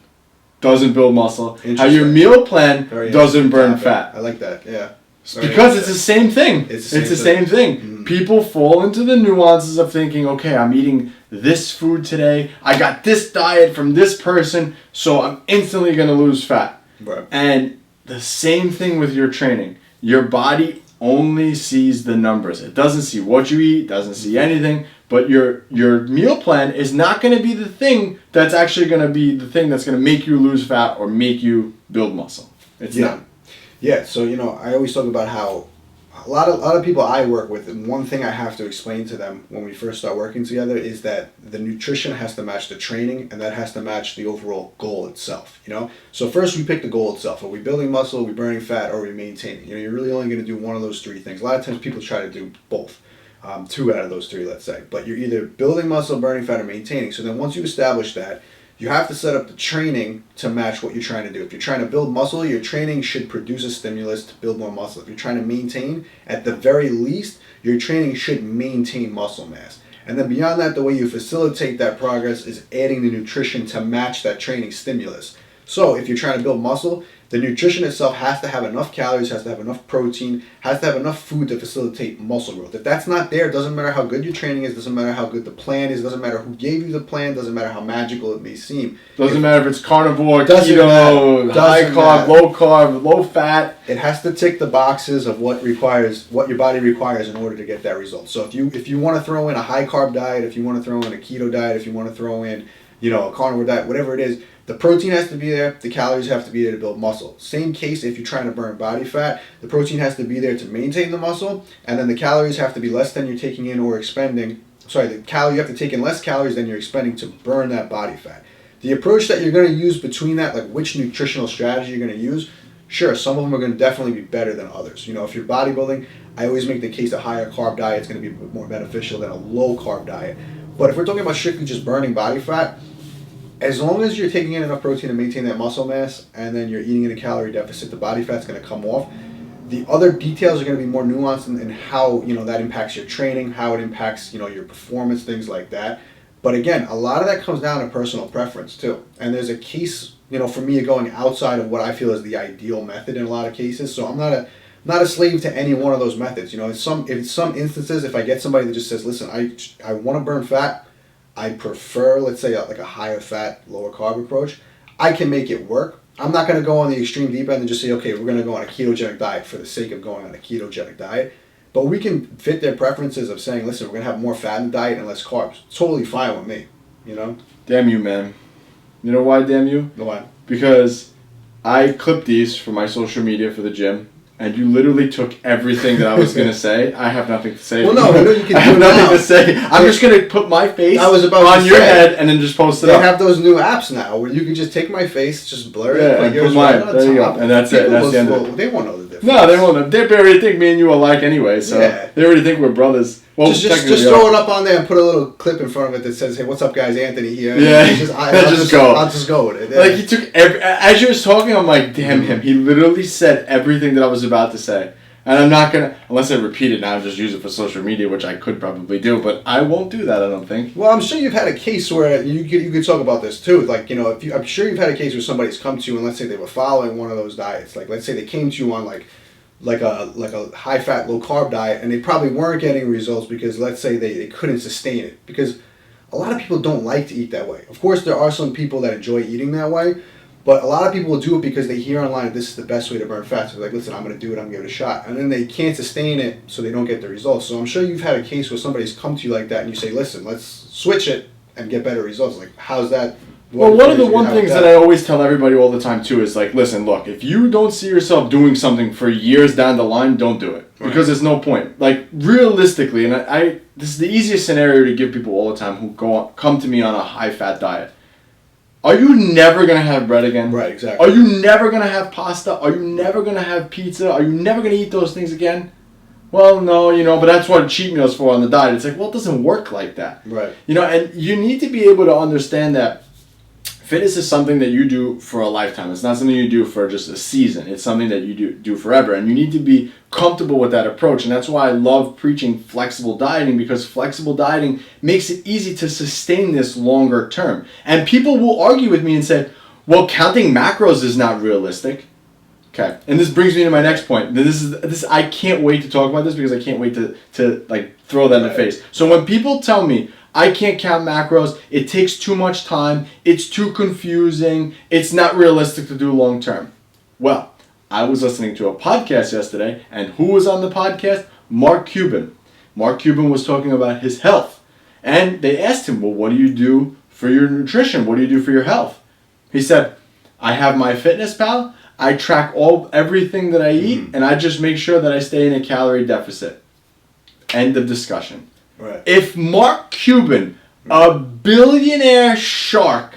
S1: doesn't build muscle, how your meal plan doesn't burn fat.
S2: I like that, yeah.
S1: Because it's the same thing. It's the same thing. Mm-hmm. People fall into the nuances of thinking, okay, I'm eating this food today. I got this diet from this person, so I'm instantly going to lose fat.
S2: Right.
S1: And the same thing with your training. Your body only sees the numbers. It doesn't see what you eat, doesn't see anything. But your meal plan is not going to be the thing that's actually going to be the thing that's going to make you lose fat or make you build muscle. It's not.
S2: Yeah, so I always talk about how a lot of people I work with, and one thing I have to explain to them when we first start working together is that the nutrition has to match the training, and that has to match the overall goal itself. So first we pick the goal itself. Are we building muscle? Are we burning fat? Or are we maintaining? You're really only going to do one of those 3 things. A lot of times people try to do both, 2 out of those 3, let's say. But you're either building muscle, burning fat, or maintaining. So then once you establish that, You have to set up the training to match what you're trying to do. If you're trying to build muscle, your training should produce a stimulus to build more muscle. If you're trying to maintain, at the very least, your training should maintain muscle mass. And then beyond that, the way you facilitate that progress is adding the nutrition to match that training stimulus. So if you're trying to build muscle, the nutrition itself has to have enough calories, has to have enough protein, has to have enough food to facilitate muscle growth. If that's not there, it doesn't matter how good your training is, doesn't matter how good the plan is, doesn't matter who gave you the plan, doesn't matter how magical it may seem.
S1: Doesn't matter if it's carnivore, keto, high carb, low fat.
S2: It has to tick the boxes of what your body requires in order to get that result. So if you want to throw in a high carb diet, if you want to throw in a keto diet, if you want to throw in, a carnivore diet, whatever it is, the protein has to be there, the calories have to be there to build muscle. Same case if you're trying to burn body fat, the protein has to be there to maintain the muscle, and then the calories have to be less than you're taking in or expending. You have to take in less calories than you're expending to burn that body fat. The approach that you're going to use between that, like which nutritional strategy you're going to use, sure, some of them are going to definitely be better than others. If you're bodybuilding, I always make the case a higher carb diet is going to be more beneficial than a low carb diet. But if we're talking about strictly just burning body fat, as long as you're taking in enough protein to maintain that muscle mass and then you're eating in a calorie deficit, the body fat's going to come off. The other details are going to be more nuanced in how that impacts your training, how it impacts your performance, things like that. But again, a lot of that comes down to personal preference too. And there's a case for me going outside of what I feel is the ideal method in a lot of cases. So I'm not a slave to any one of those methods. In some instances, if I get somebody that just says, listen, I want to burn fat, I prefer, let's say, like a higher fat, lower carb approach, I can make it work. I'm not going to go on the extreme deep end and just say, okay, we're going to go on a ketogenic diet for the sake of going on a ketogenic diet. But we can fit their preferences of saying, listen, we're going to have more fat in the diet and less carbs. Totally fine with me,
S1: Damn you, man. You know why, damn you?
S2: Why?
S1: Because I clipped these for my social media for the gym. And you literally took everything that I was going to say. I have nothing to say.
S2: Well, no, I know you can.
S1: I have nothing to say. I'm just going to put my face on your head and then just post it up.
S2: They have those new apps now where you can just take my face, just blur it,
S1: put yours right on top. There you go. And that's it. That's the end of it.
S2: They won't know the difference.
S1: No, they won't. They already think me and you are alike anyway, so they already think we're brothers. Well,
S2: just throw it up on there and put a little clip in front of it that says, "Hey, what's up, guys? Anthony here."
S1: Yeah,
S2: I'll just go with it. Yeah.
S1: Like he took as you was talking, I'm like, damn him. He literally said everything that I was about to say. And I'm not going to, unless I repeat it now, just use it for social media, which I could probably do, but I won't do that, I don't think.
S2: Well, I'm sure you've had a case where, you could talk about this too, like, I'm sure you've had a case where somebody's come to you and let's say they were following one of those diets, like let's say they came to you on like a high-fat, low-carb diet, and they probably weren't getting results because let's say they couldn't sustain it, because a lot of people don't like to eat that way. Of course, there are some people that enjoy eating that way, but a lot of people will do it because they hear online that this is the best way to burn fat. So they're like, listen, I'm going to do it, I'm going to give it a shot. And then they can't sustain it, so they don't get the results. So I'm sure you've had a case where somebody's come to you like that and you say, listen, let's switch it and get better results. Like, how's that?
S1: Well, one of the things that I always tell everybody all the time too is like, listen, look, if you don't see yourself doing something for years down the line, don't do it. Because there's no point. Like, realistically, and this is the easiest scenario to give people all the time who come to me on a high-fat diet. Are you never going to have bread again?
S2: Right, exactly.
S1: Are you never going to have pasta? Are you never going to have pizza? Are you never going to eat those things again? Well, no, but that's what cheat meals for on the diet. It's like, well, it doesn't work like that.
S2: Right.
S1: And you need to be able to understand that fitness is something that you do for a lifetime. It's not something you do for just a season. It's something that you do forever. And you need to be comfortable with that approach. And that's why I love preaching flexible dieting, because flexible dieting makes it easy to sustain this longer term. And people will argue with me and say, well, counting macros is not realistic. Okay. And this brings me to my next point. This I can't wait to talk about this because I can't wait to like throw that in the face. So when people tell me, I can't count macros, it takes too much time, it's too confusing, it's not realistic to do long term. Well, I was listening to a podcast yesterday, and who was on the podcast? Mark Cuban. Mark Cuban was talking about his health. And they asked him, well, what do you do for your nutrition? What do you do for your health? He said, I have my MyFitnessPal, I track everything that I eat, and I just make sure that I stay in a calorie deficit. End of discussion.
S2: Right.
S1: If Mark Cuban, a billionaire shark,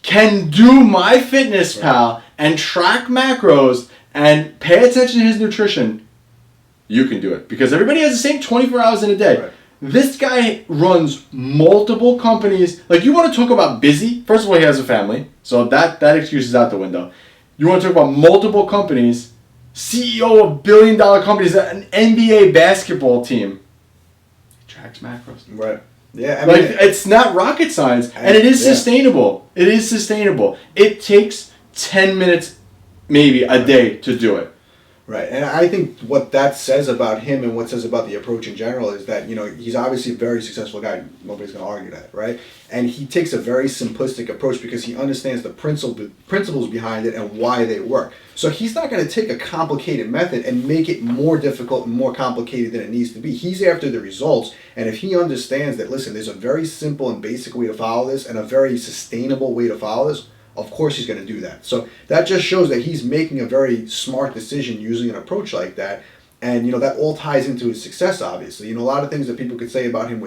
S1: can do MyFitnessPal and track macros and pay attention to his nutrition, you can do it. Because everybody has the same 24 hours in a day.
S2: Right.
S1: This guy runs multiple companies. Like, you want to talk about busy? First of all, he has a family, so that excuse is out the window. You want to talk about multiple companies, CEO of billion-dollar companies, an NBA basketball team. He tracks macros.
S2: Right. Yeah, I mean,
S1: it's not rocket science, and it is sustainable. It is sustainable. It takes 10 minutes, maybe, a day to do it.
S2: Right, and I think what that says about him and what says about the approach in general is that, he's obviously a very successful guy. Nobody's going to argue that, right? And he takes a very simplistic approach because he understands the principles behind it and why they work. So he's not going to take a complicated method and make it more difficult and more complicated than it needs to be. He's after the results, and if he understands that, listen, there's a very simple and basic way to follow this and a very sustainable way to follow this, of course he's going to do that. So that just shows that he's making a very smart decision using an approach like that. And, that all ties into his success, obviously. A lot of things that people could say about him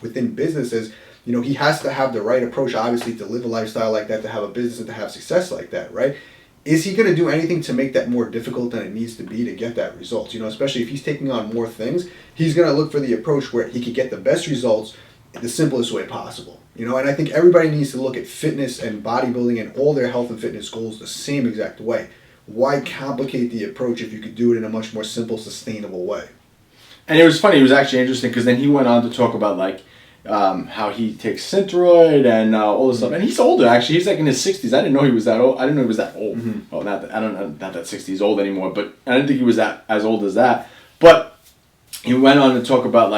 S2: within business is, he has to have the right approach, obviously, to live a lifestyle like that, to have a business and to have success like that, right? Is he going to do anything to make that more difficult than it needs to be to get that result? Especially if he's taking on more things, he's going to look for the approach where he could get the best results the simplest way possible. And I think everybody needs to look at fitness and bodybuilding and all their health and fitness goals the same exact way. Why complicate the approach if you could do it in a much more simple, sustainable way?
S1: And it was funny. It was actually interesting because then he went on to talk about how he takes Synthroid and all this stuff. And he's older, actually. He's in his 60s. I didn't know he was that old. I didn't know he was that old. Mm-hmm. Well, not that 60 is old anymore, but I didn't think he was that as old as that. But he went on to talk about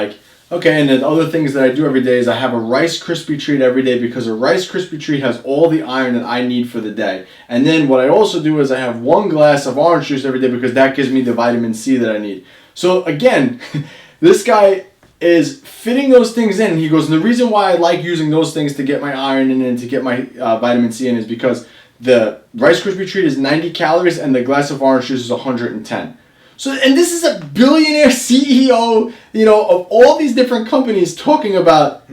S1: okay, and then other things that I do every day is I have a Rice Krispie treat every day because a Rice Krispie treat has all the iron that I need for the day. And then what I also do is I have 1 glass of orange juice every day because that gives me the vitamin C that I need. So again, this guy is fitting those things in. He goes, and the reason why I like using those things to get my iron in and to get my vitamin C in is because the Rice Krispie treat is 90 calories and the glass of orange juice is 110. So, and this is a billionaire CEO, of all these different companies talking about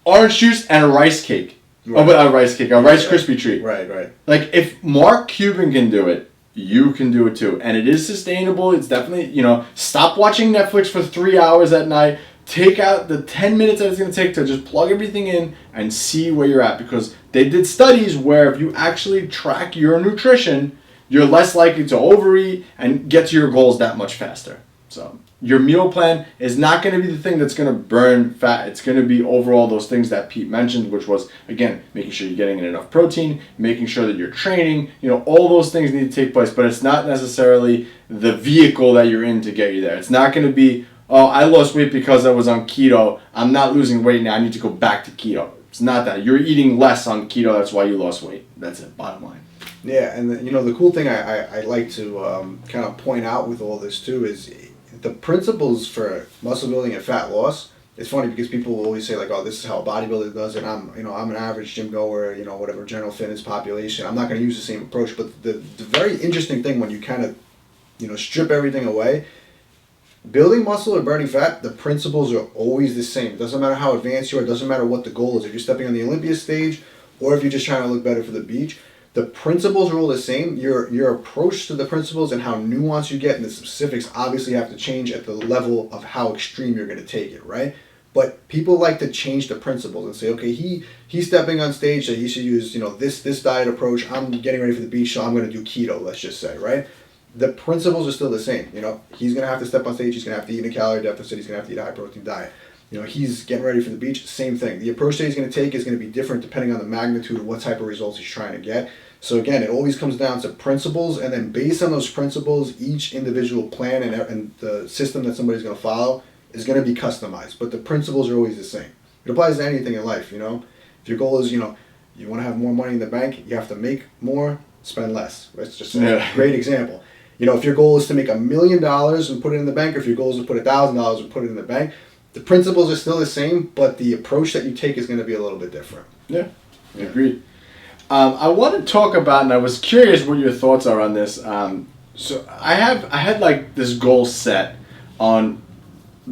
S1: orange juice and a rice cake. Right. A Rice Krispie treat.
S2: Right.
S1: If Mark Cuban can do it, you can do it too. And it is sustainable. It's definitely, stop watching Netflix for 3 hours at night. Take out the 10 minutes that it's going to take to just plug everything in and see where you're at. Because they did studies where if you actually track your nutrition, you're less likely to overeat and get to your goals that much faster. So your meal plan is not going to be the thing that's going to burn fat. It's going to be overall those things that Pete mentioned, which was, again, making sure you're getting in enough protein, making sure that you're training. All those things need to take place, but it's not necessarily the vehicle that you're in to get you there. It's not going to be, oh, I lost weight because I was on keto. I'm not losing weight now. I need to go back to keto. It's not that. You're eating less on keto. That's why you lost weight. That's it, bottom line.
S2: Yeah, and the cool thing I like to kind of point out with all this too is the principles for muscle building and fat loss. It's funny because people will always say oh, this is how a bodybuilder does it. I'm an average gym goer, whatever general fitness population. I'm not going to use the same approach. But the very interesting thing when you kind of strip everything away, building muscle or burning fat, the principles are always the same. It doesn't matter how advanced you are. It doesn't matter what the goal is. If you're stepping on the Olympia stage or if you're just trying to look better for the beach, the principles are all the same. Your approach to the principles and how nuanced you get and the specifics obviously have to change at the level of how extreme you're going to take it, right? But people like to change the principles and say, okay, he's stepping on stage, so he should use this diet approach. I'm getting ready for the beach, so I'm going to do keto, let's just say, right? The principles are still the same. He's going to have to step on stage. He's going to have to eat in a calorie deficit. He's going to have to eat a high protein diet. He's getting ready for the beach, same thing. The approach that he's going to take is going to be different depending on the magnitude of what type of results he's trying to get. So again, it always comes down to principles, and then based on those principles, each individual plan and the system that somebody's going to follow is going to be customized. But the principles are always the same. It applies to anything in life, If your goal is, you want to have more money in the bank, you have to make more, spend less. That's just a great example. If your goal is to make $1 million and put it in the bank, or if your goal is to put $1,000 and put it in the bank, the principles are still the same, but the approach that you take is going to be a little bit different.
S1: Yeah, agreed. I want to talk about, and I was curious what your thoughts are on this. So I had this goal set on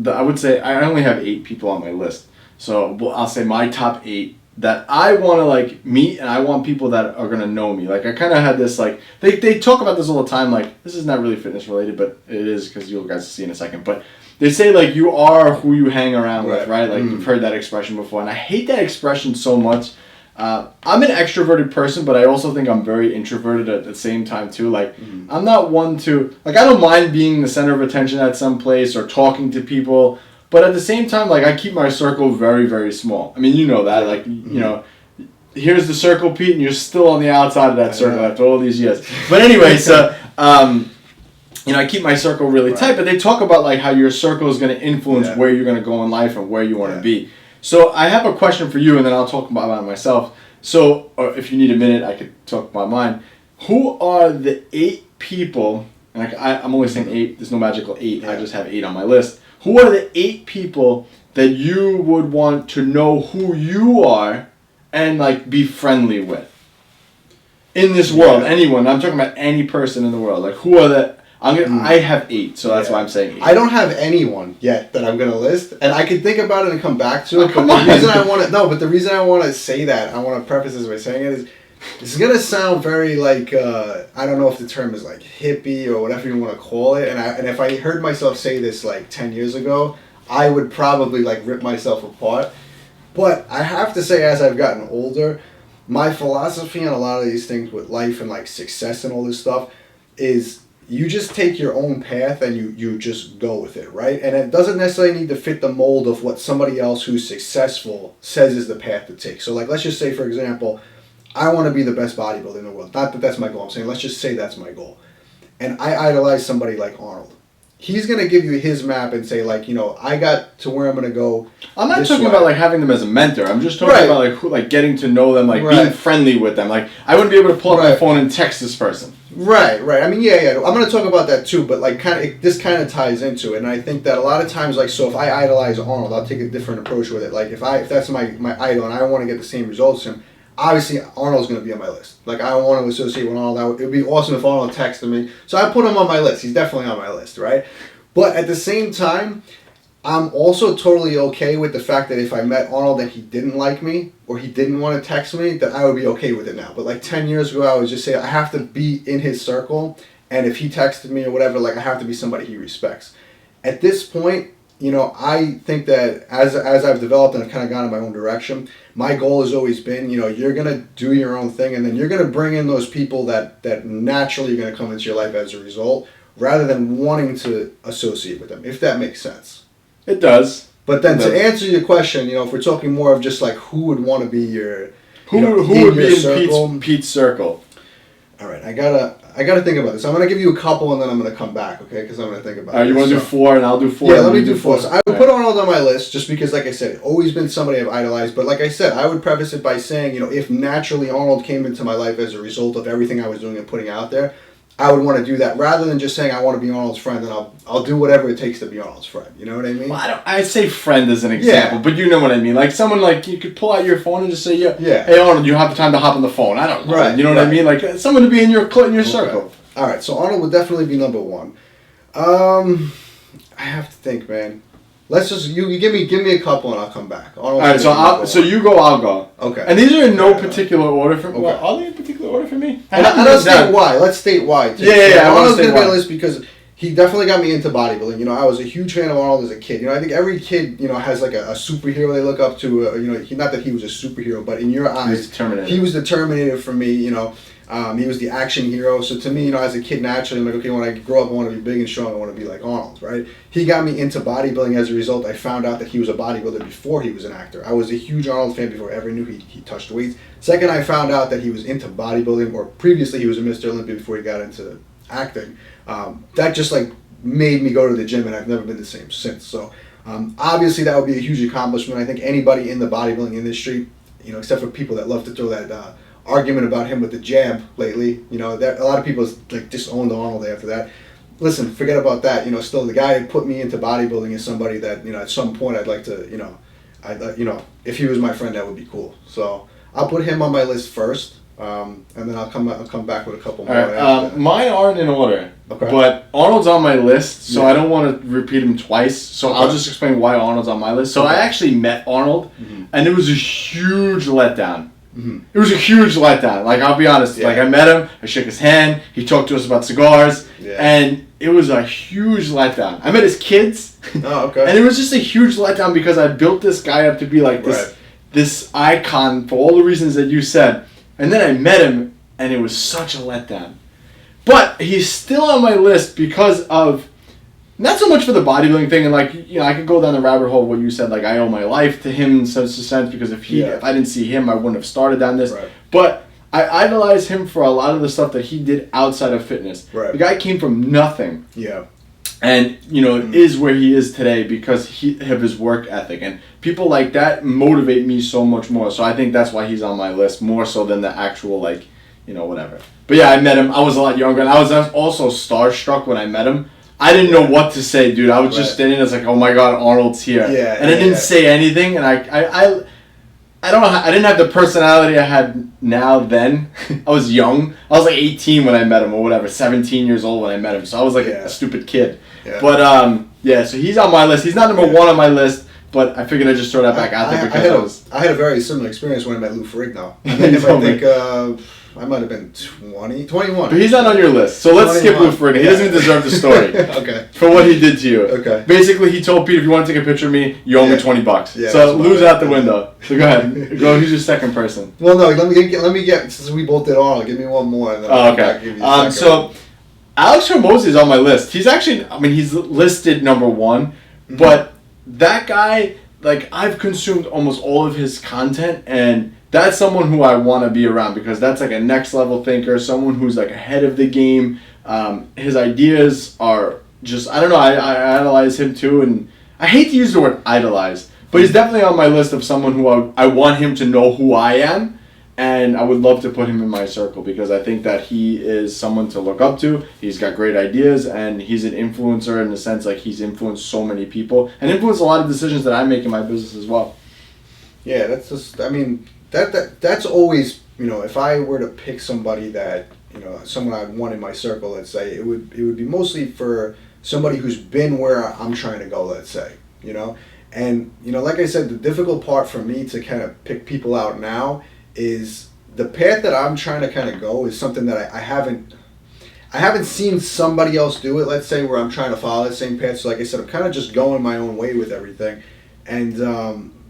S1: I would say I only have 8 people on my list. So I'll say my top 8 that I want to like meet, and I want people that are gonna know me. Like I kind of had this like they talk about this all the time. Like this is not really fitness related, but it is because you guys will see in a second. But they say like you are who you hang around with, right? Like you've heard that expression before, and I hate that expression so much. I'm an extroverted person, but I also think I'm very introverted at the same time too. Like I'm not one to like I don't mind being the center of attention at some place or talking to people. But at the same time, like, I keep my circle very, very small. I mean, you know that. Like, you know, here's the circle, Pete, and you're still on the outside of that circle after all these years. But anyway, so, you know, I keep my circle really tight. But they talk about, like, how your circle is going to influence where you're going to go in life and where you want to be. So I have a question for you, and then I'll talk about it myself. So, or if you need a minute, I could talk about mine. Who are the 8 people, and I'm only saying 8. There's no magical 8. I just have 8 on my list. Who are the 8 people that you would want to know who you are and like be friendly with in this world? Anyone? I'm talking about any person in the world. Like who are the? I have 8, so that's why I'm saying 8.
S2: I don't have anyone yet that I'm gonna list, and I can think about it and come back to it.
S1: But
S2: the reason I want to say that, I want to preface this by saying it is. This is gonna sound very like I don't know if the term is like hippie or whatever you want to call it, and if I heard myself say this like 10 years ago, I would probably like rip myself apart. But I have to say, as I've gotten older, my philosophy on a lot of these things with life and like success and all this stuff is you just take your own path and you just go with it, right? And it doesn't necessarily need to fit the mold of what somebody else who's successful says is the path to take. So like let's just say, for example, I want to be the best bodybuilder in the world. Not that that's my goal. I'm saying let's just say that's my goal. And I idolize somebody like Arnold. He's going to give you his map and say, like, you know, I got to where I'm going to go.
S1: I'm not talking about, like, having them as a mentor. I'm just talking about, like, like getting to know them, like, being friendly with them. Like, I wouldn't be able to pull up my phone and text this person.
S2: Right. I mean, yeah. I'm going to talk about that, too. But, like, this kind of ties into it. And I think that a lot of times, like, so if I idolize Arnold, I'll take a different approach with it. Like, if that's my idol and I want to get the same results as him, obviously, Arnold's going to be on my list. Like, I don't want to associate with Arnold. It would be awesome if Arnold texted me. So I put him on my list. He's definitely on my list, right? But at the same time, I'm also totally okay with the fact that if I met Arnold and he didn't like me or he didn't want to text me, that I would be okay with it now. But like 10 years ago, I would just say I have to be in his circle. And if he texted me or whatever, like I have to be somebody he respects. At this point, you know, I think that as I've developed and I've kind of gone in my own direction, my goal has always been, you know, you're going to do your own thing and then you're going to bring in those people that naturally are going to come into your life as a result, rather than wanting to associate with them, if that makes sense.
S1: It does.
S2: But then to answer your question, you know, if we're talking more of just like who would want to be your...
S1: Who would be in Pete's circle?
S2: All right, I gotta think about this. I'm gonna give you a couple and then I'm gonna come back, okay? Because I'm gonna think about it.
S1: You want to do 4 and I'll do 4?
S2: Yeah, let me do 4. So I would put Arnold on my list just because, like I said, always been somebody I've idolized. But like I said, I would preface it by saying, you know, if naturally Arnold came into my life as a result of everything I was doing and putting out there, I would want to do that rather than just saying I want to be Arnold's friend, and I'll do whatever it takes to be Arnold's friend. You know what I mean?
S1: Well, I'd say friend as an example, but you know what I mean. Like someone like you could pull out your phone and just say, hey Arnold, you have the time to hop on the phone. I don't know. Right. You know what I mean? Like someone to be in your circle.
S2: All right. So Arnold would definitely be number 1. I have to think, man. Let's just you give me a couple and I'll come back.
S1: All right. So you go, I'll go.
S2: Okay.
S1: And these are in no particular order for me. Okay. Well, are they in particular order for me?
S2: And let's state why. Let's state why. Too.
S1: Yeah.
S2: Arnold's gonna be on the list because he definitely got me into bodybuilding. You know, I was a huge fan of Arnold as a kid. You know, I think every kid, you know, has like a superhero they look up to. You know, not that he was a superhero, but in your eyes, he was the Terminator for me. You know. He was the action hero. So to me, you know, as a kid, naturally, I'm like, okay, when I grow up, I want to be big and strong. I want to be like Arnold, right? He got me into bodybuilding as a result. I found out that he was a bodybuilder before he was an actor. I was a huge Arnold fan before I ever knew he touched weights. Second, I found out that he was into bodybuilding, or previously he was a Mr. Olympia before he got into acting. That just like made me go to the gym, and I've never been the same since. So obviously that would be a huge accomplishment. I think anybody in the bodybuilding industry, you know, except for people that love to throw that argument about him with the jab lately, you know, that a lot of people like disowned Arnold after that. Listen, forget about that. You know, still the guy who put me into bodybuilding is somebody that, you know, at some point I'd like to, you know, if he was my friend, that would be cool. So I'll put him on my list first. And then I'll come back with a couple more.
S1: Right. Mine aren't in order.
S2: Okay.
S1: But Arnold's on my list, so I don't want to repeat him twice. So I'll just explain why Arnold's on my list. So I actually met Arnold, and it was a huge letdown. It was a huge letdown. Like, I'll be honest. Like, I met him, I shook his hand, he talked to us about cigars, and it was a huge letdown. I met his kids, and it was just a huge letdown because I built this guy up to be like this icon for all the reasons that you said. And then I met him, and it was such a letdown. But he's still on my list because of, not so much for the bodybuilding thing, and like, you know, I could go down the rabbit hole where you said, like, I owe my life to him in such a sense, because if I didn't see him, I wouldn't have started down this. Right. But I idolize him for a lot of the stuff that he did outside of fitness. Right. The guy came from nothing. Yeah. And, you know, is where he is today because of his work ethic. And people like that motivate me so much more. So I think that's why he's on my list, more so than the actual, like, you know, whatever. But yeah, I met him. I was a lot younger. And I was also starstruck when I met him. I didn't know what to say, dude. I was just standing there. I was like, oh my God, Arnold's here. Yeah, and I didn't say anything. And I don't know. I didn't have the personality I had now then. I was young. I was like 18 when I met him or whatever. 17 years old when I met him. So I was like a stupid kid. Yeah. But, so he's on my list. He's not number one on my list, but I figured I'd just throw that back out there because
S2: I had a very similar experience when I met Lou Ferrigno. I think I might have been 21.
S1: But he's not on your list, so let's skip Lou Ferrigno. He doesn't even deserve the story.
S2: Okay.
S1: For what he did to you.
S2: Okay.
S1: Basically, he told Pete, if you want to take a picture of me, you owe me $20. Yeah, so Lou's out the window. So go ahead. Go. Who's your second person?
S2: Well, no. Let me get since we both did Arnold. Give me one more. And then
S1: okay. So Alex Hormozi is on my list. He's actually, he's listed number one, but that guy, like, I've consumed almost all of his content, and that's someone who I want to be around because that's like a next level thinker, someone who's like ahead of the game. His ideas are just, I don't know, I idolize him too, and I hate to use the word idolize, but he's definitely on my list of someone who I want him to know who I am. And I would love to put him in my circle because I think that he is someone to look up to. He's got great ideas, and he's an influencer in the sense like he's influenced so many people and influenced a lot of decisions that I make in my business as well.
S2: Yeah, that's just, that's always, you know, if I were to pick somebody that, you know, someone I'd want in my circle, let's say, it would be mostly for somebody who's been where I'm trying to go, let's say, you know. And, you know, like I said, the difficult part for me to kind of pick people out now is the path that I'm trying to kind of go is something that I haven't seen somebody else do it, let's say, where I'm trying to follow the same path. So like I said, I'm kind of just going my own way with everything. And,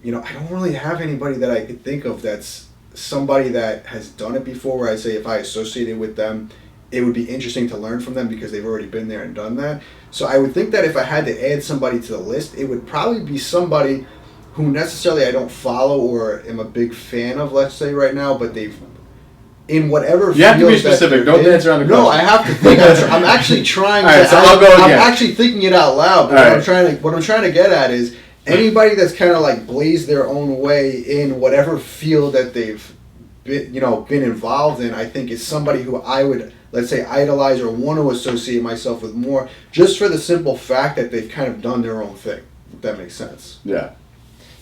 S2: you know, I don't really have anybody that I could think of that's somebody that has done it before where I say if I associated with them, it would be interesting to learn from them because they've already been there and done that. So I would think that if I had to add somebody to the list, it would probably be somebody who necessarily I don't follow or am a big fan of, let's say, right now, but they've, in whatever field.
S1: You have to be specific. Don't dance around the question.
S2: No, I have to think. I'm actually trying
S1: to. So I'll go again.
S2: I'm actually thinking it out loud, but what I'm trying to get at is anybody that's kind of like blazed their own way in whatever field that they've been involved in, I think is somebody who I would, let's say, idolize or want to associate myself with more, just for the simple fact that they've kind of done their own thing, if that makes sense.
S1: Yeah.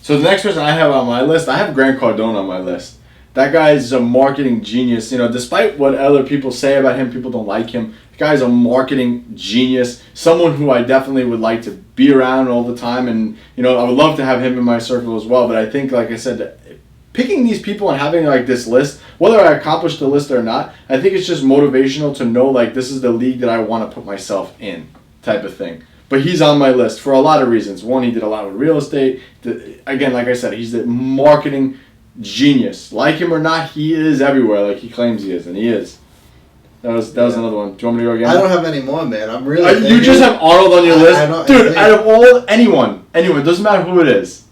S1: So the next person I have on my list, I have Grant Cardone on my list. That guy's a marketing genius. You know, despite what other people say about him, people don't like him. The guy's a marketing genius. Someone who I definitely would like to be around all the time. And, you know, I would love to have him in my circle as well. But I think, like I said, picking these people and having like this list, whether I accomplish the list or not, I think it's just motivational to know like this is the league that I want to put myself in type of thing. But he's on my list for a lot of reasons. One, he did a lot with real estate. Again, like I said, he's the marketing genius. Like him or not, he is everywhere like he claims he is, and he is. That was another one. Do you want me to go again?
S2: I don't have any more, man. I'm really...
S1: You just have Arnold on your list? Dude, out of all... Anyone, doesn't matter who it is.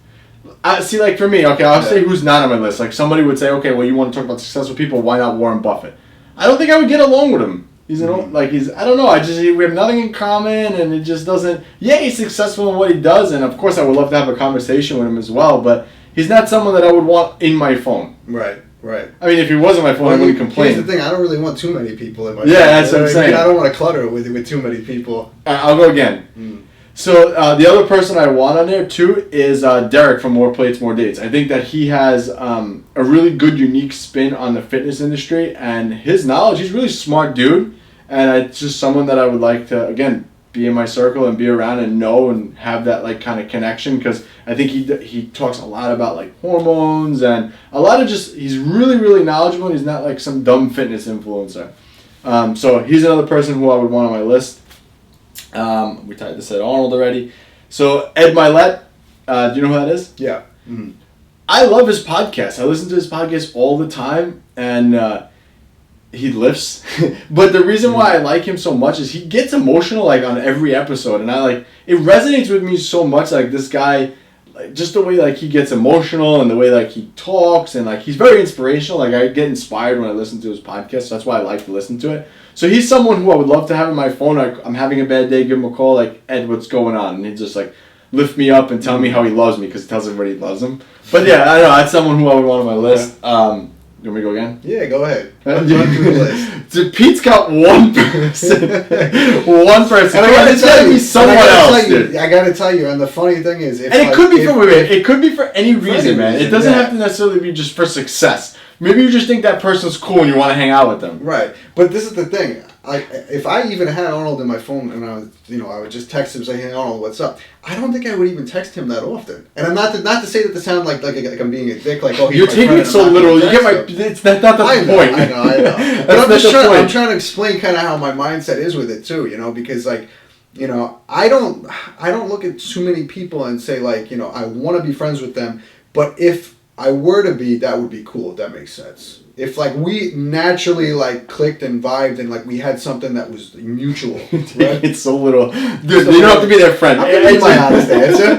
S1: See, like for me, okay, I'll say who's not on my list. Like somebody would say, okay, well, you want to talk about successful people, why not Warren Buffett? I don't think I would get along with him. He's I don't know, we have nothing in common, and it just doesn't... Yeah, he's successful in what he does, and of course I would love to have a conversation with him as well, but he's not someone that I would want in my phone.
S2: Right. I
S1: mean, if he was on my phone, I wouldn't complain.
S2: Here's the thing, I don't really want too many people in my phone.
S1: Yeah, that's what I'm saying.
S2: I don't want to clutter it with too many people.
S1: I'll go again. So the other person I want on there too is Derek from More Plates, More Dates. I think that he has a really good, unique spin on the fitness industry, and his knowledge. He's a really smart dude, and it's just someone that I would like to, again, be in my circle and be around and know and have that like kind of connection, because I think he talks a lot about like hormones and a lot of just, he's really, really knowledgeable, and he's not like some dumb fitness influencer. So he's another person who I would want on my list. We tried to say Arnold already. So Ed Mylett, do you know who that is?
S2: Yeah. Mm-hmm.
S1: I love his podcast. I listen to his podcast all the time, and he lifts. But the reason why I like him so much is he gets emotional like on every episode, and it resonates with me so much. Like this guy, like just the way like he gets emotional and the way like he talks, and like he's very inspirational. Like I get inspired when I listen to his podcast. So that's why I like to listen to it. So he's someone who I would love to have in my phone. Like, I'm having a bad day, give him a call, like, Ed, what's going on? And he'd just, like, lift me up and tell me how he loves me, because he tells everybody he loves them. But, yeah, I don't know. That's someone who I would want on my list. You want me to go again?
S2: Yeah, go ahead. Run through the list.
S1: So Pete's got one person. One person.
S2: And I gotta tell you,
S1: someone else, dude.
S2: I gotta tell you, and the funny thing is...
S1: it could be for any reason, man. It doesn't have to necessarily be just for success. Maybe you just think that person's cool and you want to hang out with them.
S2: Right. But this is the thing. If I even had Arnold in my phone and I would just text him saying, "Hey Arnold, what's up?" I don't think I would even text him that often. And I'm not to say that to sound like I'm being a dick. Like, oh,
S1: you're taking it so literal. You get my. It's not the point.
S2: I know. But I'm trying to explain kind of how my mindset is with it too. Because like, I don't look at too many people and say like, I want to be friends with them, but if I were to be, that would be cool. If that makes sense. If like we naturally like clicked and vibed and like we had something that was mutual, right? It's
S1: so little, dude. You don't have to be their friend.
S2: It's my honest answer.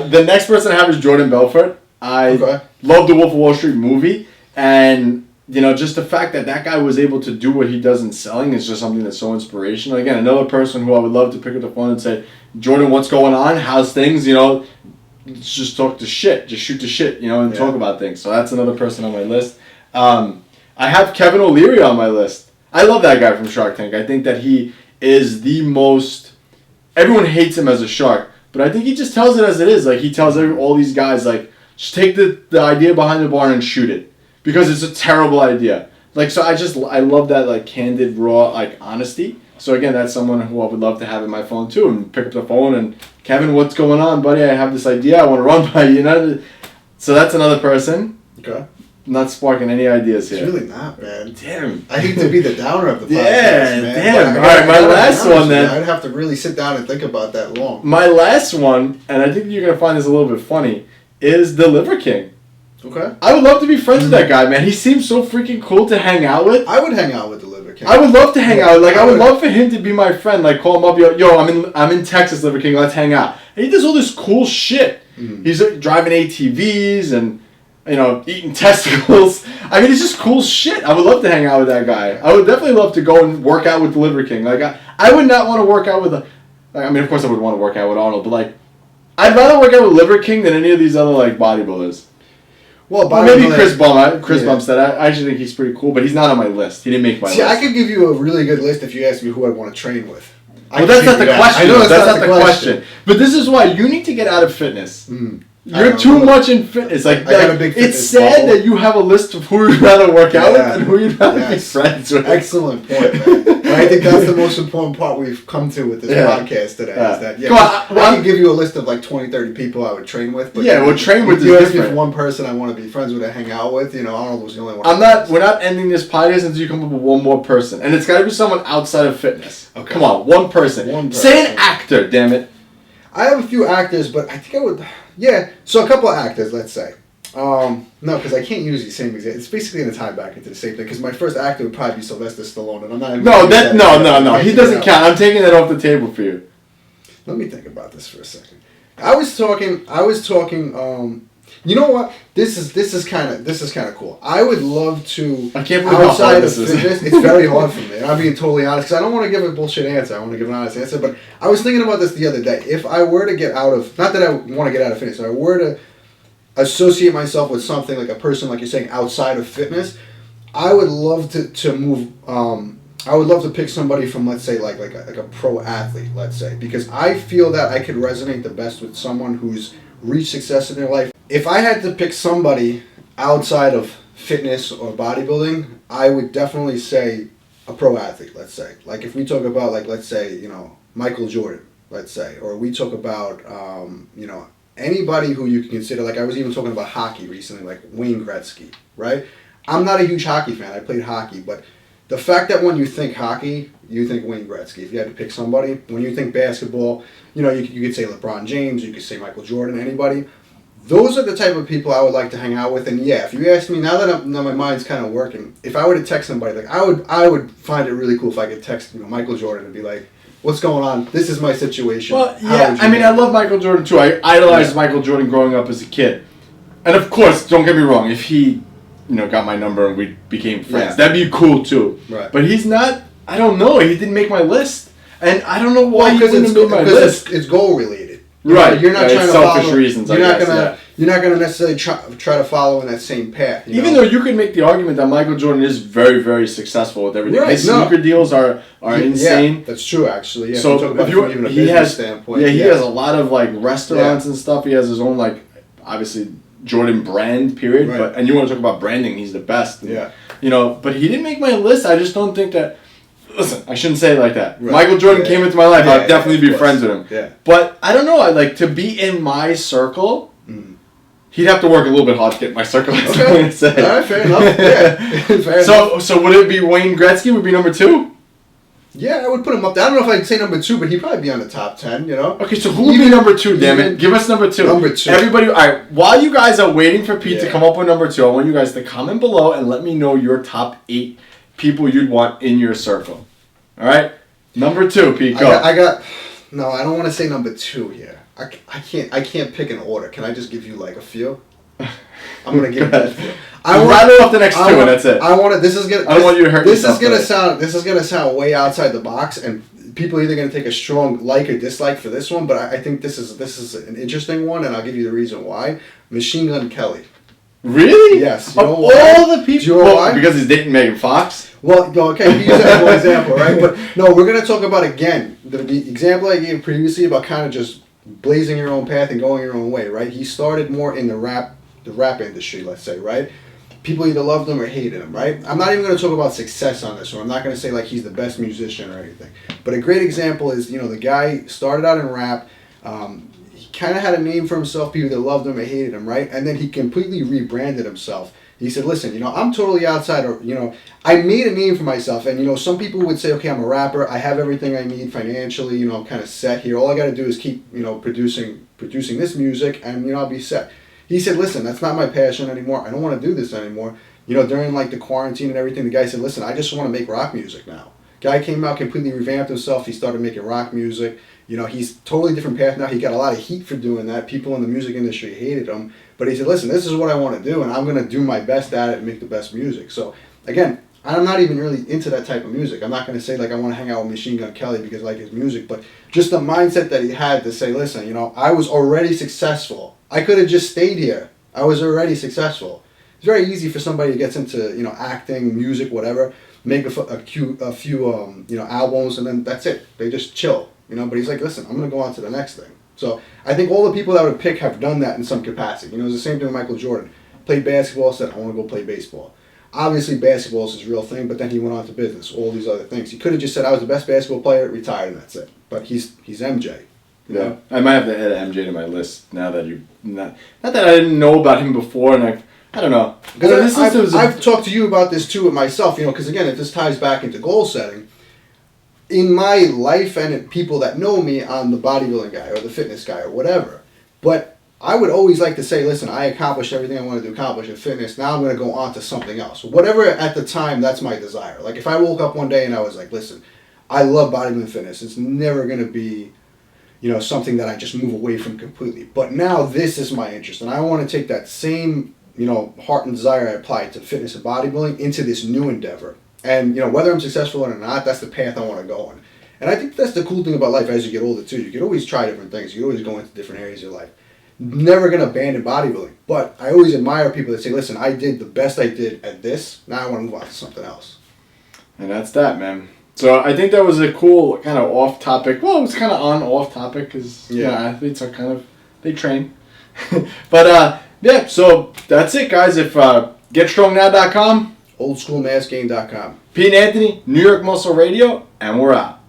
S1: The next person I have is Jordan Belfort. I love the Wolf of Wall Street movie, and just the fact that guy was able to do what he does in selling is just something that's so inspirational. Again, another person who I would love to pick up the phone and say, Jordan, what's going on? How's things? Just talk to shit. Just shoot the shit, and talk about things. So that's another person on my list. I have Kevin O'Leary on my list. I love that guy from Shark Tank. I think that he is the most... Everyone hates him as a shark, but I think he just tells it as it is. Like, he tells all these guys, like, just take the idea behind the barn and shoot it. Because it's a terrible idea. Like, so I love that, like, candid, raw, like, honesty. So again, that's someone who I would love to have in my phone too, and pick up the phone and, Kevin, what's going on, buddy? I have this idea I want to run by you. So that's another person.
S2: Okay.
S1: Not sparking any ideas here.
S2: It's really not, man.
S1: Damn.
S2: I hate to be the downer of the podcast, man.
S1: Damn. All right, my last one then.
S2: I'd have to really sit down and think about that long.
S1: My last one, and I think you're going to find this a little bit funny, is the Liver King.
S2: Okay.
S1: I would love to be friends with that guy, man. He seems so freaking cool to hang out with.
S2: I would hang out with the Liver King.
S1: I would love to hang out. Like, I would love for him to be my friend. Like, call him up. Yo, I'm in Texas, Liver King. Let's hang out. And he does all this cool shit. Mm-hmm. He's driving ATVs and, eating testicles. I mean, it's just cool shit. I would love to hang out with that guy. I would definitely love to go and work out with the Liver King. Like, I would not want to work out with of course I would want to work out with Arnold, but, like, I'd rather work out with Liver King than any of these other, like, bodybuilders. Well, maybe Chris Bumstead. I actually think he's pretty cool, but he's not on my list. He didn't make my list.
S2: See, I could give you a really good list if you asked me who I'd want to train with.
S1: Well, that's not the question. I know that's not the question. But this is why you need to get out of fitness. Mm. You're too much in fitness. Like,
S2: a big fitness
S1: it's sad that you have a list of who you'd rather work out with and who you'd rather be friends with.
S2: Excellent point, man. And I think that's the most important part we've come to with this podcast today. Is that, I can give you a list of like 20, 30 people I would train with. But
S1: train with is different.
S2: You ask me for one person I want to be friends with and hang out with, Arnold was the only one.
S1: We're not ending this podcast until you come up with one more person. And it's got to be someone outside of fitness. Okay. Come on, one person. Say an actor, damn it.
S2: I have a few actors, but I think I would... Yeah, so a couple of actors, let's say. No, because I can't use the same example. It's basically going to tie back into the same thing, because my first actor would probably be Sylvester Stallone, and I'm not even...
S1: No. He doesn't count. I'm taking that off the table for you.
S2: Let me think about this for a second. I was talking, you know what? This is kind of cool. I would love to...
S1: I can't believe how hard this is.
S2: It's very hard for me. I'm being totally honest, because I don't want to give a bullshit answer. I want to give an honest answer. But I was thinking about this the other day. If I were to get out of... Not that I want to get out of fitness. If I were to associate myself with something like a person, like you're saying, outside of fitness, I would love to move I would love to pick somebody from, let's say, like a pro athlete, let's say, because I feel that I could resonate the best with someone who's reached success in their life. If I had to pick somebody outside of fitness or bodybuilding, I would definitely say a pro athlete, let's say. Like if we talk about, like, let's say, Michael Jordan, let's say, or we talk about, anybody who you can consider, like I was even talking about hockey recently, like Wayne Gretzky, right? I'm not a huge hockey fan. I played hockey, but the fact that when you think hockey, you think Wayne Gretzky. If you had to pick somebody, when you think basketball, you could say LeBron James, you could say Michael Jordan, anybody. Those are the type of people I would like to hang out with. And yeah, if you ask me, now that my mind's kind of working, if I were to text somebody, like I would find it really cool if I could text Michael Jordan and be like, what's going on? This is my situation.
S1: Well, yeah, I love Michael Jordan too. I idolized Michael Jordan growing up as a kid. And of course, don't get me wrong, if he got my number and we became friends, that'd be cool too.
S2: Right.
S1: But he's not, I don't know, he didn't make my list. And I don't know why he didn't make my list.
S2: It's goal related.
S1: Right.
S2: You're not trying to
S1: selfish
S2: follow,
S1: reasons,
S2: you're not gonna necessarily try to follow in that same path.
S1: Even though you could make the argument that Michael Jordan is very, very successful with everything. Right, his sneaker deals are insane.
S2: Yeah, that's true actually. Yeah,
S1: so
S2: if you even a business standpoint.
S1: Yeah, he has a lot of restaurants and stuff. He has his own obviously Jordan brand, period. Right. And you want to talk about branding, he's the best.
S2: Yeah.
S1: But he didn't make my list. I just don't think that. Listen, I shouldn't say it like that. Right. Michael Jordan came into my life. I'd definitely be friends with him.
S2: Yeah.
S1: But I don't know. To be in my circle, he'd have to work a little bit hard to get in my circle. That's what I'm going to say.
S2: All right, fair enough. Yeah. Fair enough.
S1: So would it be Wayne Gretzky would be number 2?
S2: Yeah, I would put him up there. I don't know if I'd say number 2, but he'd probably be on the top 10,
S1: Okay, so who would be number 2, damn it? Give us number 2.
S2: Number 2.
S1: Everybody, all right, while you guys are waiting for Pete to come up with number 2, I want you guys to comment below and let me know your top 8 people you'd want in your circle. All right? Number 2, Pete, go.
S2: No, I don't want to say number 2 here. I can't pick an order. Can I just give you a few? I'm gonna give you a few.
S1: Rattle off the next 2 and that's it.
S2: I want to. This is gonna.
S1: I don't want you to hurt yourself.
S2: This is gonna sound way outside the box, and people are either gonna take a strong like or dislike for this one. But I think this is an interesting one, and I'll give you the reason why. Machine Gun Kelly.
S1: Really?
S2: Yes.
S1: You know why? All the people.
S2: Do you know why?
S1: Because he's dating Megan Fox.
S2: Well, okay, you use that as one example, right? But no, we're gonna talk about again the example I gave previously about kind of just blazing your own path and going your own way, right? He started more in the rap industry, let's say, right? People either loved him or hated him, right? I'm not even going to talk about success on this one. I'm not going to say he's the best musician or anything. But a great example is, the guy started out in rap. He kind of had a name for himself. People either loved him or hated him, right? And then he completely rebranded himself. He said, listen, I'm totally outside, or, I made a name for myself. And, some people would say, okay, I'm a rapper. I have everything I need financially. I'm kind of set here. All I got to do is keep, producing this music and, I'll be set. He said, listen, that's not my passion anymore. I don't want to do this anymore. During the quarantine and everything, the guy said, listen, I just want to make rock music now. Guy came out, completely revamped himself. He started making rock music. He's totally different path now. He got a lot of heat for doing that. People in the music industry hated him. But he said, listen, this is what I want to do, and I'm going to do my best at it and make the best music. So, again, I'm not even really into that type of music. I'm not going to say, I want to hang out with Machine Gun Kelly because I like his music. But just the mindset that he had to say, listen, I was already successful. I could have just stayed here. I was already successful. It's very easy for somebody who gets into, acting, music, whatever, make a few albums, and then that's it. They just chill, But he's like, listen, I'm going to go on to the next thing. So I think all the people that I would pick have done that in some capacity. It's the same thing with Michael Jordan. Played basketball, said, I want to go play baseball. Obviously, basketball is his real thing, but then he went on to business, all these other things. He could have just said, I was the best basketball player, retired, and that's it. But he's MJ.
S1: Yeah, I might have to add MJ to my list now that not that I didn't know about him before, and I don't know.
S2: Because I've talked to you about this too with myself, because again, if this ties back into goal setting, in my life and people that know me, I'm the bodybuilding guy or the fitness guy or whatever. But I would always like to say, listen, I accomplished everything I wanted to accomplish in fitness. Now I'm going to go on to something else. Whatever at the time, that's my desire. If I woke up one day and I was like, listen, I love bodybuilding fitness. It's never going to be something that I just move away from completely. But now this is my interest, and I want to take that same, heart and desire I applied to fitness and bodybuilding into this new endeavor. And, whether I'm successful or not, that's the path I want to go on. And I think that's the cool thing about life as you get older, too. You can always try different things. You can always go into different areas of your life. Never going to abandon bodybuilding. But I always admire people that say, listen, I did the best I did at this. Now I want to move on to something else.
S1: And that's that, man. So I think that was a cool kind of off topic. Well, it was kind of on off topic because athletes are kind of, they train. But yeah, so that's it, guys. If getstrongnow.com,
S2: oldschoolmassgain.com.
S1: Pete and Anthony, New York Muscle Radio, and we're out.